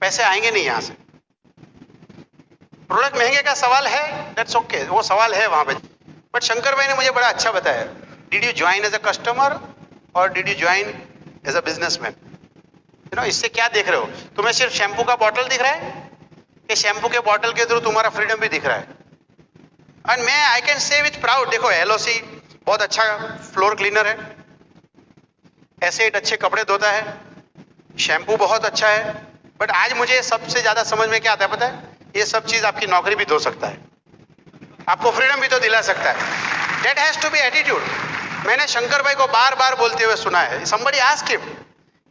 पैसे आएंगे नहीं यहाँ से। प्रोडक्ट महंगे का सवाल है, दैट्स ओके, वो सवाल है वहां पे। बट शंकर भाई ने मुझे बड़ा अच्छा बताया, did you join as a customer और did you join as a businessman? You know, इससे क्या देख रहे हो? तुम्हें सिर्फ शैम्पू का बॉटल दिख रहा है कि शैम्पू के बॉटल के थ्रू तुम्हारा फ्रीडम भी दिख रहा है? एंड मैं I can say with proud, देखो LOC बहुत अच्छा फ्लोर क्लीनर है, एसिड अच्छे कपड़े धोता है, शैम्पू बहुत अच्छा है, बट आज मुझे सबसे ज्यादा समझ में क्या आता है पता है? ये सब चीज आपकी नौकरी भी धो सकता है, आपको फ्रीडम भी तो दिला सकता है। That has to be attitude. मैंने शंकर भाई को बार बार बोलते हुए सुना है, somebody asked him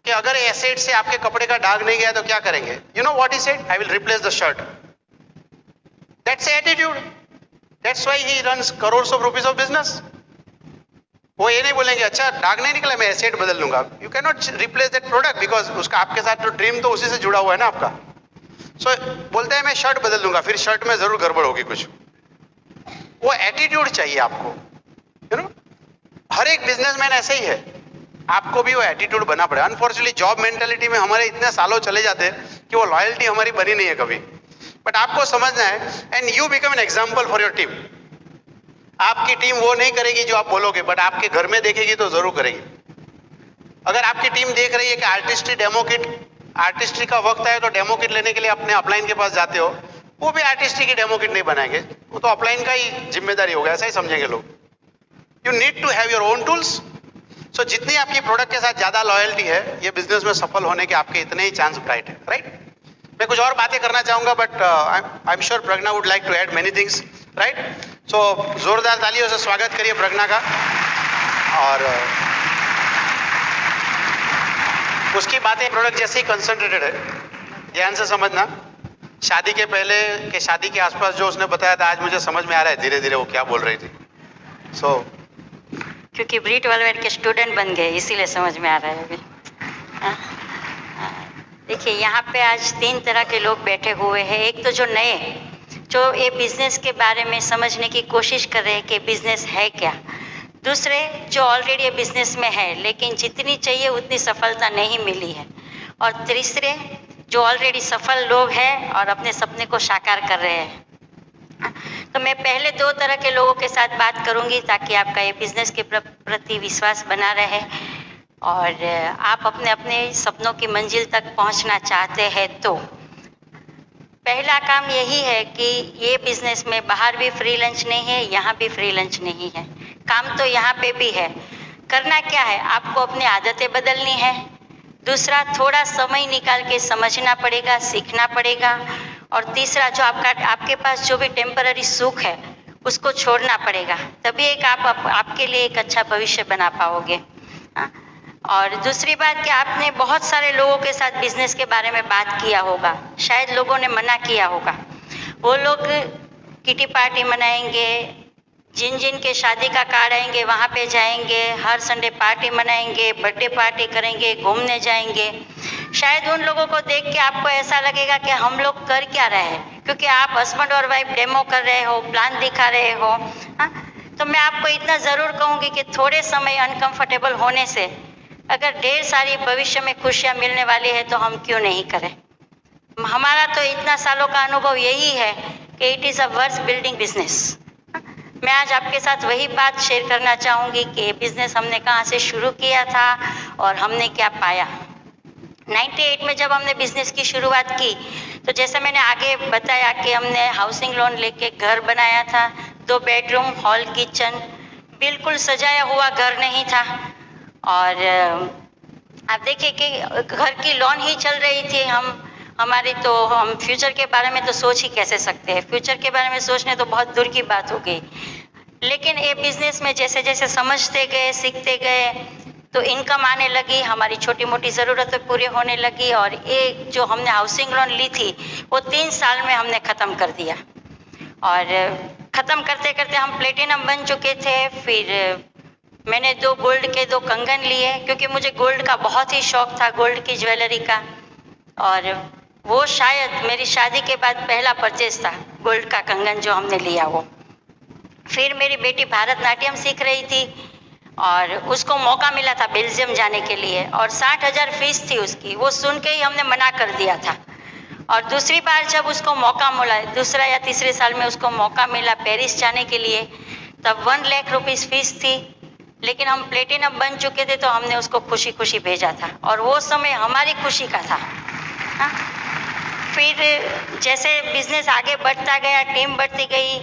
कि अगर एसिड से आपके कपड़े का दाग नहीं गया तो क्या करेंगे? You know what he said? I will replace the shirt. That's attitude. That's why he runs crores of rupees of business. वो ये नहीं बोलेंगे अच्छा दाग नहीं निकला मैं एसिड बदल लूंगा। You cannot replace that product because उसका आपके साथ तो ड्रीम तो उसी से जुड़ा हुआ है ना आपका। So बोलते हैं मैं शर्ट बदल दूंगा, फिर शर्ट में जरूर गड़बड़ होगी कुछ। वो एटीट्यूड चाहिए आपको, यू नो। हर एक बिजनेसमैन ऐसे ही है, आपको भी वो एटीट्यूड बना पड़ेगा। अनफॉर्चुनेटली जॉब मेंटालिटी में हमारे इतने सालों चले जाते हैं कि वो लॉयल्टी हमारी बनी नहीं है कभी। बट आपको समझना है, and you become an example for your team. आपकी टीम वो नहीं करेगी जो आप बोलोगे, बट आपके घर में देखेगी तो जरूर करेगी। अगर आपकी टीम देख रही है कि आर्टिस्ट्री डेमो किट, आर्टिस्ट्री का वक्त है तो डेमो किट लेने के लिए अपने अपलाइन के पास जाते हो, वो भी आर्टिस्ट्री की डेमो किट नहीं बनाएंगे, वो तो अपलाइन का ही जिम्मेदारी होगा, ऐसा ही समझेंगे लोग। You need to have your own tools. So जितनी आपकी प्रोडक्ट के साथ ज्यादा लॉयल्टी है, ये बिजनेस में सफल होने के आपके इतने ही चांस ब्राइट है, राइट? मैं कुछ और बातें करना चाहूंगा, but I am sure Pragya would like to add many things, right? So जोरदार तालियों से स्वागत करिए प्रज्ञा का। और उसकी बातें प्रोडक्ट जैसे ही कंसंट्रेटेड है, ध्यान से समझना। शादी के पहले के शादी के आसपास जो उसने बताया था, आज मुझे समझ में आ रहा है धीरे धीरे वो क्या बोल रही थी। सो क्योंकि ब्रीट वेलवेट के स्टूडेंट बन गए इसीलिए समझ में आ रहा है अभी। देखिए यहाँ पे आज 3 तरह के लोग बैठे हुए हैं। एक तो जो नए, जो ये बिजनेस के बारे में समझने की कोशिश कर रहे हैं कि बिजनेस है क्या। दूसरे जो ऑलरेडी बिजनेस में है लेकिन जितनी चाहिए उतनी सफलता नहीं मिली है। और तीसरे जो ऑलरेडी सफल लोग हैं और अपने सपने को साकार कर रहे हैं। तो मैं पहले 2 तरह के लोगों के साथ बात करूंगी ताकि आपका ये बिजनेस के प्रति विश्वास बना रहे और आप अपने अपने सपनों की मंजिल तक पहुंचना चाहते हैं। तो पहला काम यही है कि ये बिजनेस में बाहर भी फ्री लंच नहीं है, यहाँ भी फ्री लंच नहीं है। काम तो यहाँ पे भी है। करना क्या है, आपको अपनी आदतें बदलनी है। दूसरा, थोड़ा समय निकाल के समझना पड़ेगा, सीखना पड़ेगा। और तीसरा, जो आपके पास जो भी टेम्पररी सुख है उसको छोड़ना पड़ेगा, तभी एक आपके लिए एक अच्छा भविष्य बना पाओगे। और दूसरी बात कि आपने बहुत सारे लोगों के साथ बिजनेस के बारे में बात किया होगा, शायद लोगों ने मना किया होगा। वो लोग किटी पार्टी मनाएंगे, जिन जिन के शादी का कार्ड आएंगे वहाँ पे जाएंगे, हर संडे पार्टी मनाएंगे, बर्थडे पार्टी करेंगे, घूमने जाएंगे। शायद उन लोगों को देख के आपको ऐसा लगेगा कि हम लोग कर क्या रहे हैं, क्योंकि आप हस्बैंड और वाइफ डेमो कर रहे हो, प्लान दिखा रहे हो। तो मैं आपको इतना ज़रूर कहूँगी कि थोड़े समय अनकंफर्टेबल होने से अगर ढेर सारी भविष्य में खुशियाँ मिलने वाली है तो हम क्यों नहीं करें। हमारा तो इतना सालों का अनुभव यही है कि it is a worth building business. मैं आज आपके साथ वही बात शेयर करना चाहूँगी कि बिजनेस हमने कहाँ से शुरू किया था और हमने क्या पाया। 98 में जब हमने बिजनेस की शुरुआत की तो जैसा मैंने आगे बताया कि हमने हाउसिंग लोन लेके घर बनाया था, 2 बेडरूम, हॉल, किचन, बिल्कुल सजाया हुआ घर नहीं था। और आप देखिए कि घर की लोन ही चल रही थी। हम फ्यूचर के बारे में तो सोच ही कैसे सकते हैं। फ्यूचर के बारे में सोचने तो बहुत दूर की बात हो गई। लेकिन ये बिजनेस में जैसे जैसे समझते गए, सीखते गए, तो इनकम आने लगी, हमारी छोटी मोटी ज़रूरतें पूरी होने लगी, और ये जो हमने हाउसिंग लोन ली थी वो 3 साल में हमने ख़त्म कर दिया। और ख़त्म करते करते हम प्लेटिनम बन चुके थे। फिर मैंने 2 गोल्ड के 2 कंगन लिए, क्योंकि मुझे गोल्ड का बहुत ही शौक था, गोल्ड की ज्वेलरी का। और वो शायद मेरी शादी के बाद पहला परचेज था, गोल्ड का कंगन जो हमने लिया वो। फिर मेरी बेटी भरतनाट्यम सीख रही थी और उसको मौका मिला था बेल्जियम जाने के लिए, और 60,000 फीस थी उसकी। वो सुन के ही हमने मना कर दिया था। और दूसरी बार जब उसको मौका मिला, दूसरा या तीसरे साल में उसको मौका मिला पेरिस जाने के लिए, तब 1 लाख रुपीस फीस थी। लेकिन हम प्लेटिनम बन चुके थे तो हमने उसको खुशी खुशी भेजा था, और वो समय हमारी खुशी का था। हाँ? फिर जैसे बिजनेस आगे बढ़ता गया, टीम बढ़ती गई,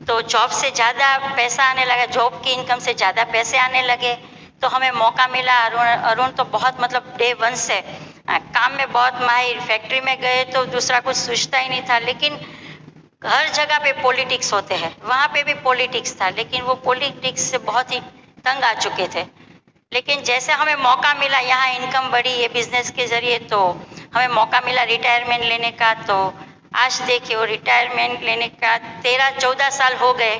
तो जॉब से ज़्यादा पैसा आने लगा, जॉब की इनकम से ज़्यादा पैसे आने लगे। तो हमें मौका मिला। अरुण तो बहुत मतलब डे 1 से काम में बहुत माहिर, फैक्ट्री में गए तो दूसरा कुछ सोचता ही नहीं था। लेकिन हर जगह पे पॉलिटिक्स होते हैं, वहाँ पे भी पॉलिटिक्स था, लेकिन वो पॉलिटिक्स से बहुत ही तंग आ चुके थे। लेकिन जैसे हमें मौका मिला, यहाँ इनकम बढ़ी ये बिजनेस के जरिए, तो हमें मौका मिला रिटायरमेंट लेने का। तो आज देखिए वो रिटायरमेंट लेने का 13-14 साल हो गए।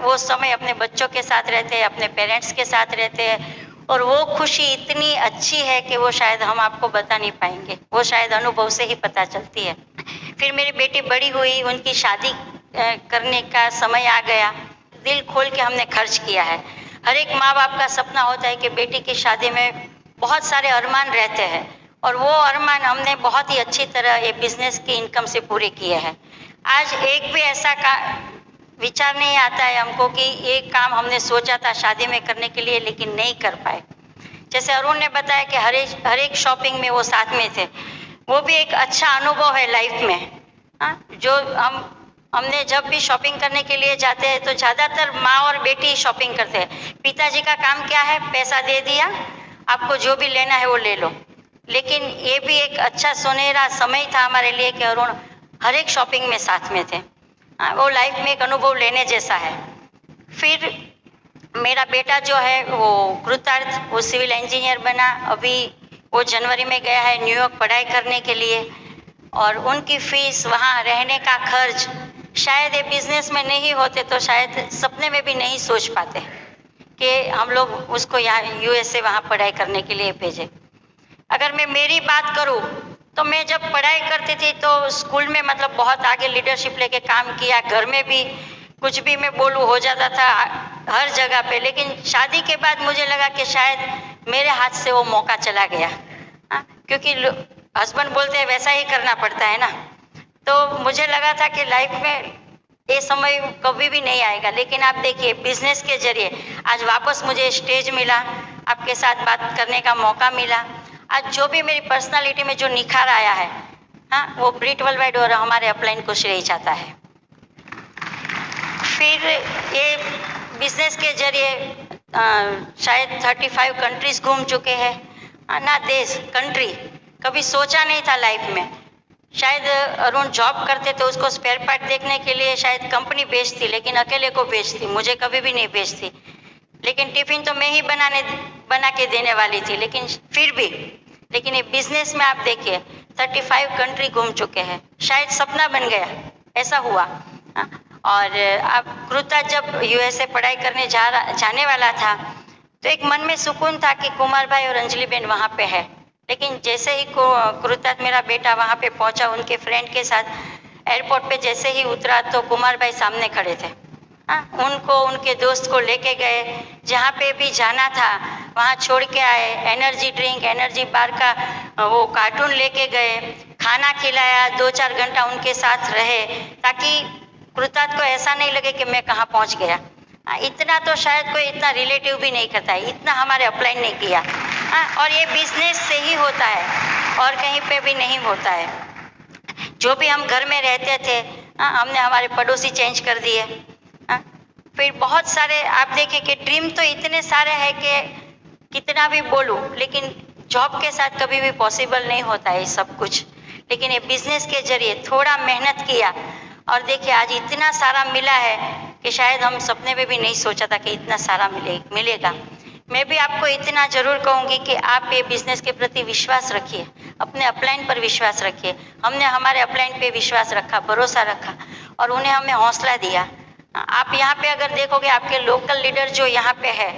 वो समय अपने बच्चों के साथ रहते हैं, अपने पेरेंट्स के साथ रहते हैं, और वो खुशी इतनी अच्छी है कि वो शायद हम आपको बता नहीं पाएंगे, वो शायद अनुभव से ही पता चलती है। फिर मेरी बेटी बड़ी हुई, उनकी शादी करने का समय आ गया। दिल खोल के हमने खर्च किया है। हर एक माँ बाप का सपना होता है कि बेटी की शादी में बहुत सारे अरमान रहते हैं, और वो अरमान हमने बहुत ही अच्छी तरह ये बिजनेस की इनकम से पूरे किए हैं। आज एक भी ऐसा विचार नहीं आता है हमको कि ये काम हमने सोचा था शादी में करने के लिए लेकिन नहीं कर पाए। जैसे अरुण ने बताया कि हर एक शॉपिंग में वो साथ में थे, वो भी एक अच्छा अनुभव है लाइफ में। जो हमने जब भी शॉपिंग करने के लिए जाते हैं तो ज़्यादातर माँ और बेटी शॉपिंग करते हैं। पिताजी का काम क्या है, पैसा दे दिया, आपको जो भी लेना है वो ले लो। लेकिन ये भी एक अच्छा सुनहरा समय था हमारे लिए कि अरुण हर एक शॉपिंग में साथ में थे। वो लाइफ में एक अनुभव लेने जैसा है। फिर मेरा बेटा जो है वो कृतार्थ, वो सिविल इंजीनियर बना। अभी वो जनवरी में गया है न्यूयॉर्क पढ़ाई करने के लिए, और उनकी फीस, वहाँ रहने का खर्च, शायद ये बिजनेस में नहीं होते तो शायद सपने में भी नहीं सोच पाते कि हम लोग उसको यहाँ USA वहाँ पढ़ाई करने के लिए भेजें। अगर मैं मेरी बात करूँ तो मैं जब पढ़ाई करती थी तो स्कूल में मतलब बहुत आगे लीडरशिप लेके काम किया, घर में भी कुछ भी मैं बोलूँ हो जाता था हर जगह पे। लेकिन शादी के बाद मुझे लगा कि शायद मेरे हाथ से वो मौका चला गया, क्योंकि हस्बैंड बोलते हैं वैसा ही करना पड़ता है ना। तो मुझे लगा था कि लाइफ में ये समय कभी भी नहीं आएगा। लेकिन आप देखिए बिजनेस के जरिए आज वापस मुझे स्टेज मिला, आपके साथ बात करने का मौका मिला। आज जो भी मेरी पर्सनालिटी में जो निखार आया है, वो ब्रिट वर्ल्डवाइड और हमारे अपलाइन को श्रेय जाता है। फिर ये बिजनेस के जरिए शायद 35 कंट्रीज घूम चुके हैं। ना देश, कंट्री कभी सोचा नहीं था लाइफ में। शायद अरुण जॉब करते तो उसको स्पेयर पार्ट देखने के लिए शायद कंपनी भेजती, लेकिन अकेले को भेजती, मुझे कभी भी नहीं भेजती। लेकिन टिफिन तो मैं ही बना के देने वाली थी। लेकिन फिर भी ये बिजनेस में आप देखिए 35 कंट्री घूम चुके हैं। शायद सपना बन गया, ऐसा हुआ। और अब कृता जब USA पढ़ाई करने जाने वाला था तो एक मन में सुकून था कि कुमार भाई और अंजलि बहन वहाँ पे है। लेकिन जैसे ही कृता मेरा बेटा वहाँ पे पहुँचा उनके फ्रेंड के साथ, एयरपोर्ट पे जैसे ही उतरा तो कुमार भाई सामने खड़े थे। उनको उनके दोस्त को लेके गए, जहाँ पे भी जाना था वहाँ छोड़ के आए। एनर्जी ड्रिंक, एनर्जी बार का वो कार्टून लेके गए, खाना खिलाया, 2-4 घंटा उनके साथ रहे ताकि कृतार्थ को ऐसा नहीं लगे कि मैं कहाँ पहुँच गया। इतना तो शायद कोई इतना रिलेटिव भी नहीं करता है, इतना हमारे अप्लाई नहीं किया। और ये बिजनेस से ही होता है और कहीं पे भी नहीं होता है। जो भी हम घर में रहते थे हमने हमारे पड़ोसी चेंज कर दिए। फिर बहुत सारे आप देखिए कि ड्रीम तो इतने सारे हैं कि कितना भी बोलूं, लेकिन जॉब के साथ कभी भी पॉसिबल नहीं होता है सब कुछ। लेकिन ये बिजनेस के जरिए थोड़ा मेहनत किया और देखिए आज इतना सारा मिला है कि शायद हम सपने में भी नहीं सोचा था कि इतना सारा मिलेगा। मैं भी आपको इतना जरूर कहूँगी कि आप ये बिजनेस के प्रति विश्वास रखिए, अपने अपलाइन पर विश्वास रखिए। हमने हमारे अपलाइन पे विश्वास रखा, भरोसा रखा और उन्हें हमें हौसला दिया। आप यहाँ पे अगर देखोगे आपके लोकल लीडर जो यहाँ पे है,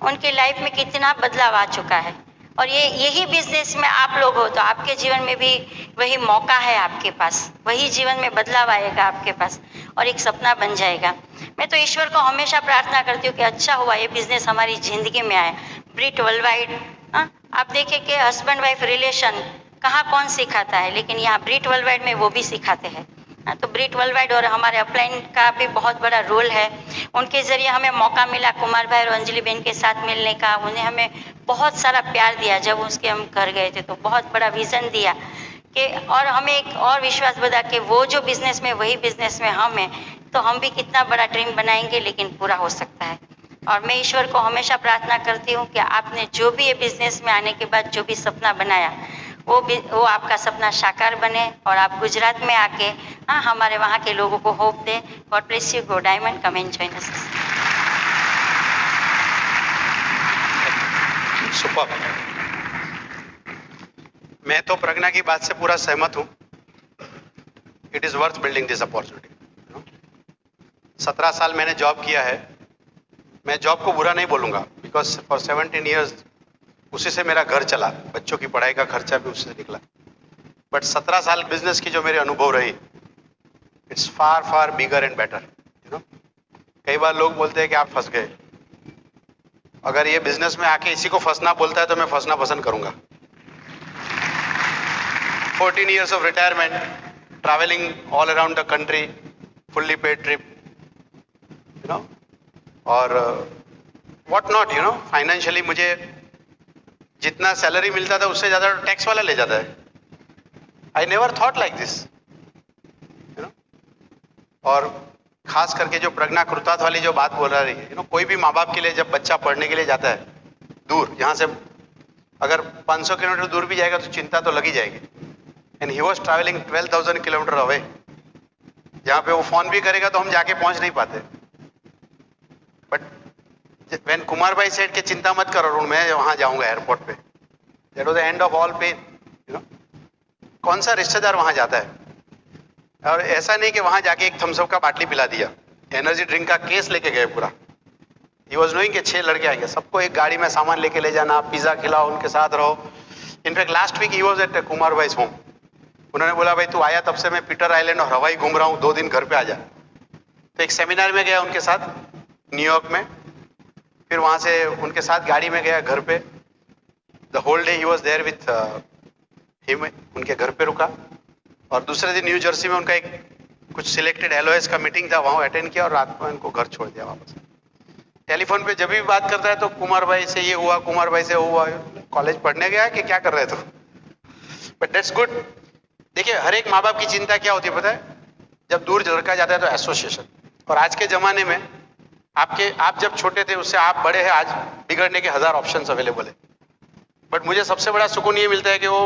उनकी लाइफ में कितना बदलाव आ चुका है। और यही बिजनेस में आप लोग हो तो आपके जीवन में भी वही मौका है आपके पास, वही जीवन में बदलाव आएगा आपके पास और एक सपना बन जाएगा। मैं तो ईश्वर को हमेशा प्रार्थना करती हूँ कि अच्छा हुआ ये बिजनेस हमारी जिंदगी में आया। ब्रिट वर्ल्ड वाइड, आप देखिए कि हस्बैंड वाइफ रिलेशन कहाँ कौन सिखाता है, लेकिन यहाँ ब्रिट वर्ल्ड वाइड में वो भी सिखाते हैं। तो ब्रिट वर्ल्ड वाइड और हमारे अपलाइन का भी बहुत बड़ा रोल है। उनके जरिए हमें मौका मिला कुमार भाई और अंजलि बहन के साथ मिलने का। उन्हें हमें बहुत सारा प्यार दिया जब उसके हम घर गए थे, तो बहुत बड़ा विजन दिया कि और हमें एक और विश्वास बता कि वो जो बिजनेस में वही बिजनेस में हम हैं, तो हम भी कितना बड़ा ड्रीम बनाएंगे लेकिन पूरा हो सकता है। और मैं ईश्वर को हमेशा प्रार्थना करती हूँ कि आपने जो भी ये बिजनेस में आने के बाद जो भी सपना बनाया वो आपका सपना साकार बने और आप गुजरात में आके हमारे वहाँ के लोगों को होप दें। God bless you, go diamond, come and join us. Super. मैं तो प्रज्ञा की बात से पूरा सहमत हूँ। It is worth building this opportunity. 17 साल मैंने जॉब किया है। मैं जॉब को बुरा नहीं बोलूंगा, बिकॉज फॉर 17 ईयर्स उसी से मेरा घर चला, बच्चों की पढ़ाई का खर्चा भी उससे निकला। बट 17 साल बिजनेस की जो मेरे अनुभव रही, it's far far bigger and better. कई बार लोग बोलते हैं कि आप फंस गए। अगर ये बिजनेस में आके इसी को फंसना बोलता है तो मैं फंसना पसंद करूंगा। 14 years of retirement, traveling all around the country, fully paid trip, और what not, फाइनेंशियली मुझे जितना सैलरी मिलता था उससे ज्यादा टैक्स वाला ले जाता है। I never thought like this, और खास करके जो प्रज्ञा कृतार्थ वाली जो बात बोल रही है, कोई भी माँ बाप के लिए जब बच्चा पढ़ने के लिए जाता है दूर, यहाँ से अगर 500 किलोमीटर दूर भी जाएगा तो चिंता तो लगी जाएगी। And he was travelling 12,000 kilometre away, जहाँ पे वो फोन भी करेगा तो हम जाके पहुंच नहीं पाते। बट व्हेन कुमार भाई सेठ के चिंता मत करो, मैं वहां जाऊंगा एयरपोर्ट पे, that was the end of all pain. कौन सा रिश्तेदार वहां जाता है? और ऐसा नहीं कि वहां जाके एक थम्सअप का बाटली पिला दिया, एनर्जी ड्रिंक का केस लेके गए पूरा। ही वॉज नोइंग कि 6 लड़के आएंगे, सबको एक गाड़ी में सामान लेके ले जाना, पिज्जा खिलाओ, उनके साथ रहो। In fact last week he was at Kumar भाई होम। उन्होंने बोला भाई तू आया तब से मैं पीटर आइलैंड और हवाई घूम रहा हूँ, 2 दिन घर पे आ जा। तो एक सेमिनार में गया उनके साथ न्यूयॉर्क में, फिर वहां से उनके साथ गाड़ी में गया घर पे। The whole day he was there with him, उनके घर पे रुका। और दूसरे दिन न्यू जर्सी में उनका एक कुछ सिलेक्टेड एलओएस का मीटिंग था, वहां अटेंड किया और रात में उनको घर छोड़ दिया वापस। टेलीफोन पे जब भी बात करता है तो कुमार भाई से ये हुआ, कुमार भाई से हुआ। कॉलेज पढ़ने गया कि क्या कर रहे थे? But that's good. देखिए हर एक माँ बाप की चिंता क्या होती है पता है? जब दूर लड़का जाता है तो एसोसिएशन। और आज के जमाने में आप जब छोटे थे उससे आप बड़े हैं, आज बिगड़ने के 1000 ऑप्शंस अवेलेबल है। बट मुझे सबसे बड़ा सुकून ये मिलता है कि वो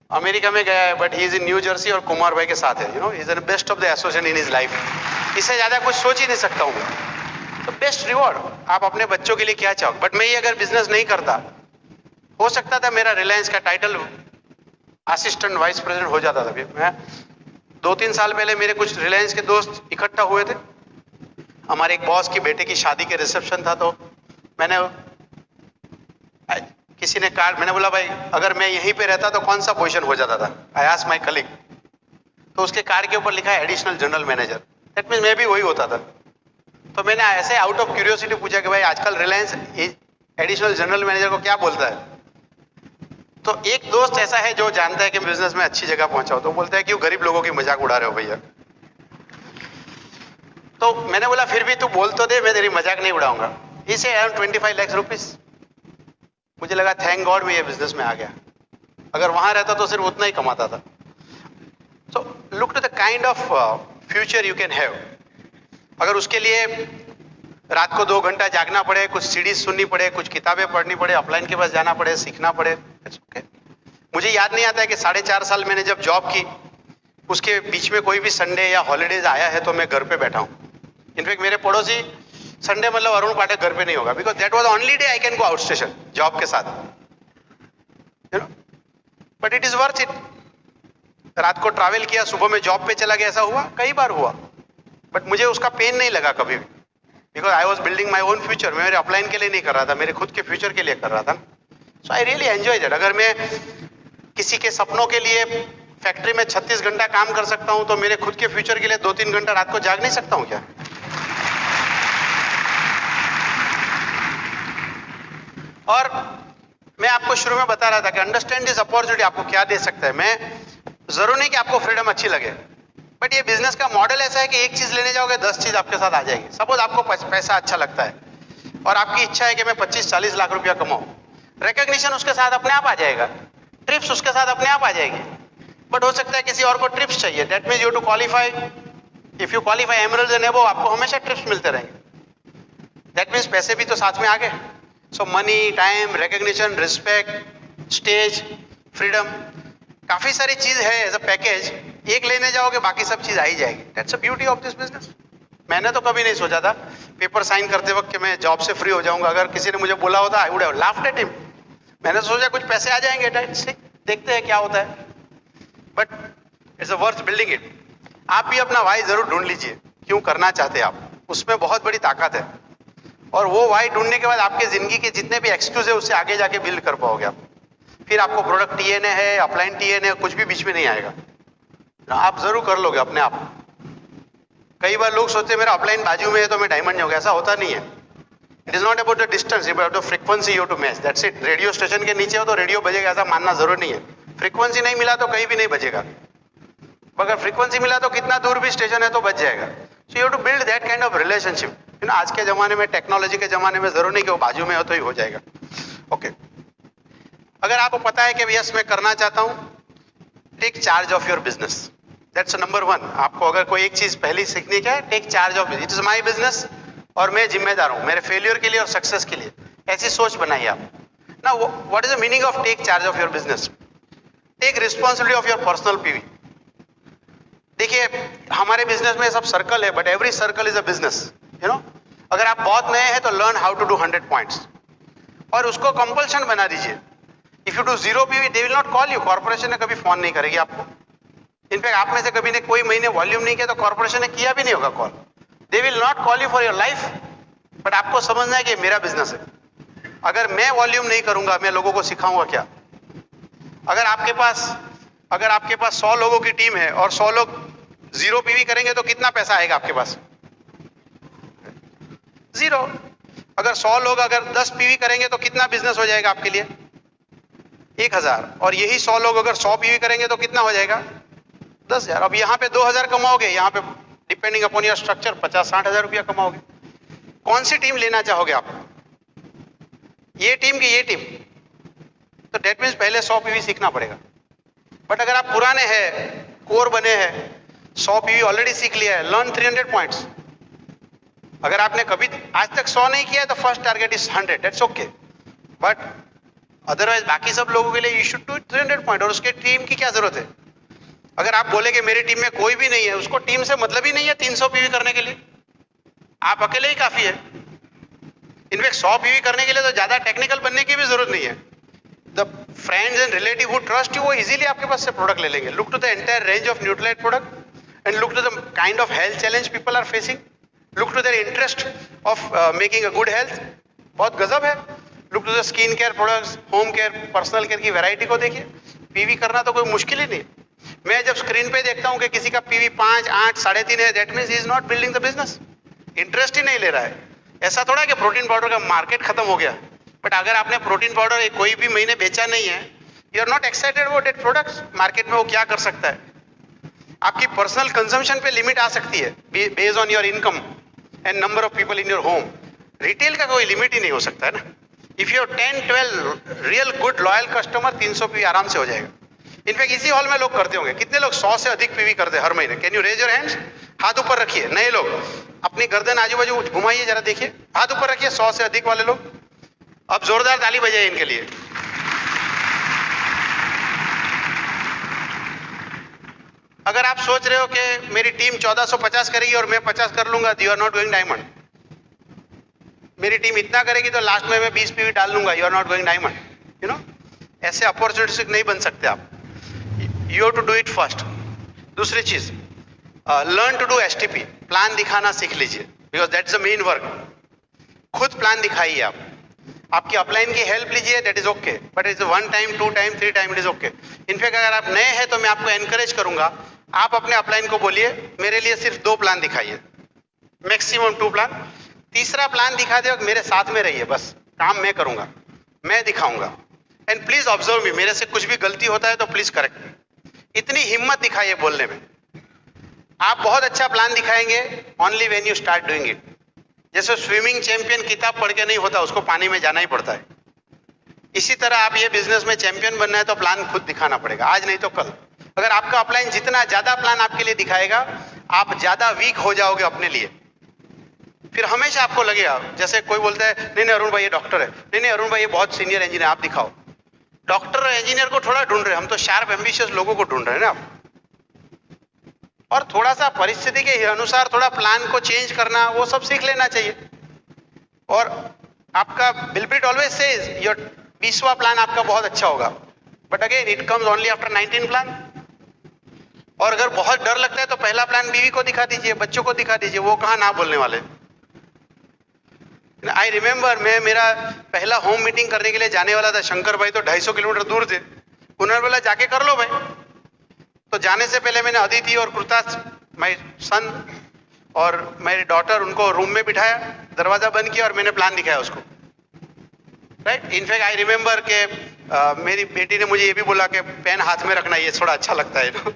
अमेरिका में गया है but he is in new Jersey और कुमार भाई के साथ है। Is the best of the association in his life. इससे ज्यादा कुछ सोच ही नहीं सकता हूँ। तो बेस्ट रिवॉर्ड आप अपने बच्चों के लिए क्या चाहो। बट मैं ये अगर बिजनेस नहीं करता, हो सकता था मेरा रिलायंस का टाइटल असिस्टेंट वाइस प्रेसिडेंट हो जाता था। मैं 2-3 साल पहले मेरे कुछ रिलायंस के दोस्त इकट्ठा हुए थे, हमारे एक बॉस की बेटे की शादी के रिसेप्शन था। तो मैंने किसी ने कार्ड, मैंने बोला भाई अगर मैं यहीं पे रहता तो कौन सा पोजीशन हो जाता था? I asked my colleague. तो उसके कार्ड के ऊपर लिखा है additional general manager. That means मैं भी वही होता था। तो मैंने ऐसे आउट ऑफ क्यूरियोसिटी पूछा कि भाई आजकल रिलायंस एडिशनल जनरल मैनेजर को क्या बोलता है? तो एक दोस्त ऐसा है जो जानता है कि बिजनेस में अच्छी जगह पहुंचा हो, तो बोलता है क्यों गरीब लोगों की मजाक उड़ा रहे हो भैया। तो मैंने बोला फिर भी तू बोल तो दे, मैं तेरी मजाक नहीं उड़ाऊंगा। इसे अराउंड 25 लाख रुपीस। मुझे लगा थैंक गॉड मैं ये बिजनेस में आ गया, अगर वहां रहता तो सिर्फ उतना ही कमाता था। So look to the kind of future you can have. अगर उसके लिए रात को 2 घंटा जागना पड़े, कुछ सीरीज सुननी पड़े, कुछ किताबें पढ़नी पड़े, अपलाइन के पास जाना पड़े, सीखना पड़े, okay। मुझे याद नहीं आता है कि 4.5 साल मैंने जब जॉब की उसके बीच में कोई भी संडे या हॉलीडेज आया है तो मैं घर पे बैठा हूँ। इनफैक्ट मेरे जी संडे मतलब अरुण पाठक घर पे नहीं होगा, because that was only day I can go out station job के साथ, you know, but it is worth it. रात को ट्रैवल किया, सुबह में जॉब पे चला गया, ऐसा हुआ, कई बार हुआ, बट मुझे उसका पेन नहीं लगा कभी भी, because I was building my own future. मैं मेरे अपलाइन के लिए नहीं कर रहा था, मेरे खुद के फ्यूचर के लिए कर रहा था। सो आई रियली एंजॉय दैट। अगर मैं किसी के सपनों के लिए फैक्ट्री में 36 घंटा काम कर सकता हूं, तो मेरे खुद के फ्यूचर के लिए 2-3 घंटा रात को जाग नहीं सकता हूं क्या? और मैं आपको शुरू में बता रहा था कि अंडरस्टैंड दिस अपॉर्चुनिटी आपको क्या दे सकता है। मैं जरूर नहीं कि आपको फ्रीडम अच्छी लगे, बट ये बिजनेस का मॉडल ऐसा है कि एक चीज लेने जाओगे 10 चीज आपके साथ आ जाएगी। सपोज आपको पैसा अच्छा लगता है और आपकी इच्छा है कि मैं 25-40 लाख रुपया कमाऊं, रिकॉग्निशन उसके साथ अपने आप आ जाएगा, ट्रिप्स उसके साथ अपने आप आ जाएगी। बट हो सकता है किसी और को ट्रिप्स चाहिए, that means you to qualify. If you qualify emeralds and above, आपको हमेशा ट्रिप्स मिलते रहेंगे। दैट मींस पैसे भी तो साथ में आ गए। So money, time, recognition, respect, stage, freedom, काफी सारी चीज है एज अ पैकेज। एक लेने जाओगे बाकी सब चीज आ ही जाएगी। That's the beauty of this business. मैंने तो कभी नहीं सोचा था पेपर साइन करते वक्त कि मैं जॉब से फ्री हो जाऊंगा। अगर किसी ने मुझे बोला होता, I would have laughed at him. मैंने सोचा कुछ पैसे आ जाएंगे, देखते हैं क्या होता है, but it's worth building it. आप भी अपना वाई जरूर ढूंढ लीजिए, क्यों करना चाहते हैं आप, उसमें बहुत बड़ी ताकत है। और वो वाई ढूंढने के बाद आपके जिंदगी के जितने भी एक्सक्यूज है उससे आगे जाके बिल्ड कर पाओगे आप। फिर आपको प्रोडक्ट टीएनए है, अपलाइन टीएनए है, कुछ भी बीच में नहीं आएगा, आप जरूर कर लोगे अपने आप। कई बार लोग सोचते हैं मेरा अपलाइन बाजू में है तो मैं डायमंड नहीं होगा, ऐसा होता नहीं है। It is not about the distance, it about the frequency you to match, that's it. Radio station के नीचे हो तो रेडियो बजेगा, ऐसा मानना जरूरी नहीं है। फ्रीक्वेंसी नहीं मिला तो कहीं भी नहीं बजेगा, अगर फ्रीक्वेंसी मिला तो कितना दूर भी स्टेशन है तो बच जाएगा। So you to build that kind of relationship. आज के जमाने में, टेक्नोलॉजी के जमाने में जरूर नहीं कि वो बाजू में हो तो ही हो जाएगा। ओके, अगर आपको पता है कि यस मैं करना चाहता हूं, take charge of your business, that's number 1। आपको अगर कोई एक चीज पहली सीखनी क्या है, take charge of it is my business और मैं जिम्मेदार हूं मेरे फेलियर के लिए और सक्सेस के लिए। ऐसी सोच बनाइए आप ना। What is the meaning of take charge of your business? Take responsibility of your personal PV. देखिए हमारे बिजनेस में सब सर्कल है, but every circle is a business, you know. अगर आप बहुत नए हैं तो learn how to do 100 points और उसको कंपल्शन बना दीजिए। If you do 0 PV they will not call you, corporation ने कभी फोन नहीं करेगी आपको। इनफैक्ट आप में से कभी ने कोई महीने वॉल्यूम नहीं किया तो कॉर्पोरेशन ने किया भी नहीं होगा call. They will not call you for your life, but आपको समझना है कि मेरा बिजनेस है। अगर मैं वॉल्यूम नहीं करूंगा मैं लोगों को सिखाऊंगा क्या? अगर आपके पास 100 लोगों की टीम है और 100 लोग 0 पीवी करेंगे तो कितना पैसा आएगा आपके पास? 0। अगर 100 लोग अगर 10 पीवी करेंगे तो कितना बिजनेस हो जाएगा आपके लिए? 1000। और यही 100 लोग अगर 100 पीवी करेंगे तो कितना हो जाएगा? 10,000। अब यहाँ पे 2000 कमाओगे, यहाँ पे डिपेंडिंग अपॉन योर स्ट्रक्चर 50-60 हजार रुपया कमाओगे। कौन सी टीम लेना चाहोगे आप? ये टीम की ये टीम? तो डेट मीन्स पहले 100 पीवी सीखना पड़ेगा। बट अगर आप पुराने हैं, कोर बने हैं, 100 पीवी ऑलरेडी सीख लिया है, लर्न 300 पॉइंट्स। अगर आपने कभी आज तक 100 नहीं किया है तो first target is 100, that's okay. But otherwise बाकी सब लोगों के लिए यू शुड डू 300 पॉइंट। और उसके टीम की क्या जरूरत है? अगर आप बोले कि मेरी टीम में कोई भी नहीं है, उसको टीम से मतलब ही नहीं है 300 पीवी करने के लिए, आप अकेले ही काफी है। इनफैक्ट 100 पीवी करने के लिए तो ज्यादा टेक्निकल बनने की भी जरूरत नहीं है। The friends and relative who trust you वो इजीली आपके पास से प्रोडक्ट ले लेंगे। Look to the entire range of Nutrilite product and look to the kind of health challenge people are facing. Look to their interest of making a good health, बहुत गजब है। Look to the skin care products, home care, personal care की variety को देखिए। PV करना तो कोई मुश्किल ही नहीं। मैं जब स्क्रीन पे देखता हूं कि किसी का पीवी 5, 8, 3.5 है, that means he is not building the business. Interest ही नहीं ले रहा है। ऐसा थोड़ा है कि प्रोटीन पाउडर का मार्केट खत्म हो गया, बट अगर आपने प्रोटीन पाउडर कोई भी महीने बेचा नहीं है, you are not excited about that products. Market में वो क्या कर सकता है? आपकी पर्सनल कंजम्पशन पे लिमिट आ सकती है based on your income and number of people in your home. Retail का कोई लिमिट ही नहीं हो सकता है ना। If you 10-12 real good loyal customer, 300 PV आराम से हो जाएगा। इनफैक्ट इसी हॉल में लोग करते होंगे। कितने लोग 100 से अधिक पीवी करते हैं हर महीने? Can you raise your hands? हाथ ऊपर रखिए। नए लोग अपनी गर्दन आजू बाजू घुमाइए जरा, देखिए, हाथ ऊपर रखिए 100 से अधिक वाले लोग। अब जोरदार ताली बजाइए इनके लिए। अगर आप सोच रहे हो कि मेरी टीम 1450 करेगी और मैं 50 कर लूंगा, you are not going diamond. मेरी टीम इतना करेगी तो लास्ट में मैं 20 पीवी डाल लूंगा, you are not going diamond, you know. ऐसे अपॉर्चुनिटी नहीं बन सकते आप, you have to do it first. दूसरी चीज, learn to do STP, plan दिखाना सीख लीजिए, because that's the main work. खुद प्लान दिखाइए आप, आपकी अपलाइन की हेल्प लीजिए, that is okay, but is 1 time 2 time 3 time it is okay. In fact अगर आप नए हैं तो मैं आपको एनकरेज करूंगा, आप अपने अपलाइन को बोलिए मेरे लिए सिर्फ 2 प्लान दिखाइए, मैक्सिमम 2 प्लान। तीसरा प्लान दिखाते वक्त मेरे साथ में रहिए, बस काम मैं करूंगा, मैं दिखाऊंगा, एंड प्लीज ऑब्जर्व मी, मेरे से कुछ भी गलती होता है तो प्लीज करेक्ट मी। इतनी हिम्मत दिखाइए बोलने में। आप बहुत अच्छा प्लान दिखाएंगे only when you start doing it. जैसे स्विमिंग चैंपियन किताब पढ़ के नहीं होता, उसको पानी में जाना ही पड़ता है। इसी तरह आप ये बिजनेस में चैंपियन बनना है तो प्लान खुद दिखाना पड़ेगा, आज नहीं तो कल। अगर आपका अपलाइन जितना ज्यादा प्लान आपके लिए दिखाएगा, आप ज्यादा वीक हो जाओगे अपने लिए। फिर हमेशा आपको लगेगा, जैसे कोई बोलता है नहीं नहीं अरुण भाई ये डॉक्टर है, नहीं नहीं अरुण भाई ये बहुत सीनियर इंजीनियर, आप दिखाओ। डॉक्टर और इंजीनियर को थोड़ा ढूंढ रहे हैं, हम तो शार्प एम्बिशियस लोगों को ढूंढ रहे हैं ना आप। और थोड़ा सा परिस्थिति के अनुसार थोड़ा प्लान को चेंज करना, वो सब सीख लेना चाहिए। और आपका बिलप्रीट ऑलवेज सेज योर 20वां प्लान आपका बहुत अच्छा होगा, but again it comes only after 19 plan. और अगर बहुत डर लगता है तो पहला प्लान बीवी को दिखा दीजिए, बच्चों को दिखा दीजिए, वो कहाँ ना बोलने वाले। आई रिमेम्बर, मैं मेरा पहला होम मीटिंग करने के लिए जाने वाला था, शंकर भाई तो 250 किलोमीटर दूर थे, उन्होंने बोला जाके कर लो भाई। तो जाने से पहले मैंने अदिति और कृतास, माय सन और मेरी डॉटर, उनको रूम में बिठाया, दरवाजा बंद किया और मैंने प्लान दिखाया उसको, राइट। इनफैक्ट आई रिमेम्बर के मेरी बेटी ने मुझे ये भी बोला कि पेन हाथ में रखना, ये थोड़ा अच्छा लगता है ना।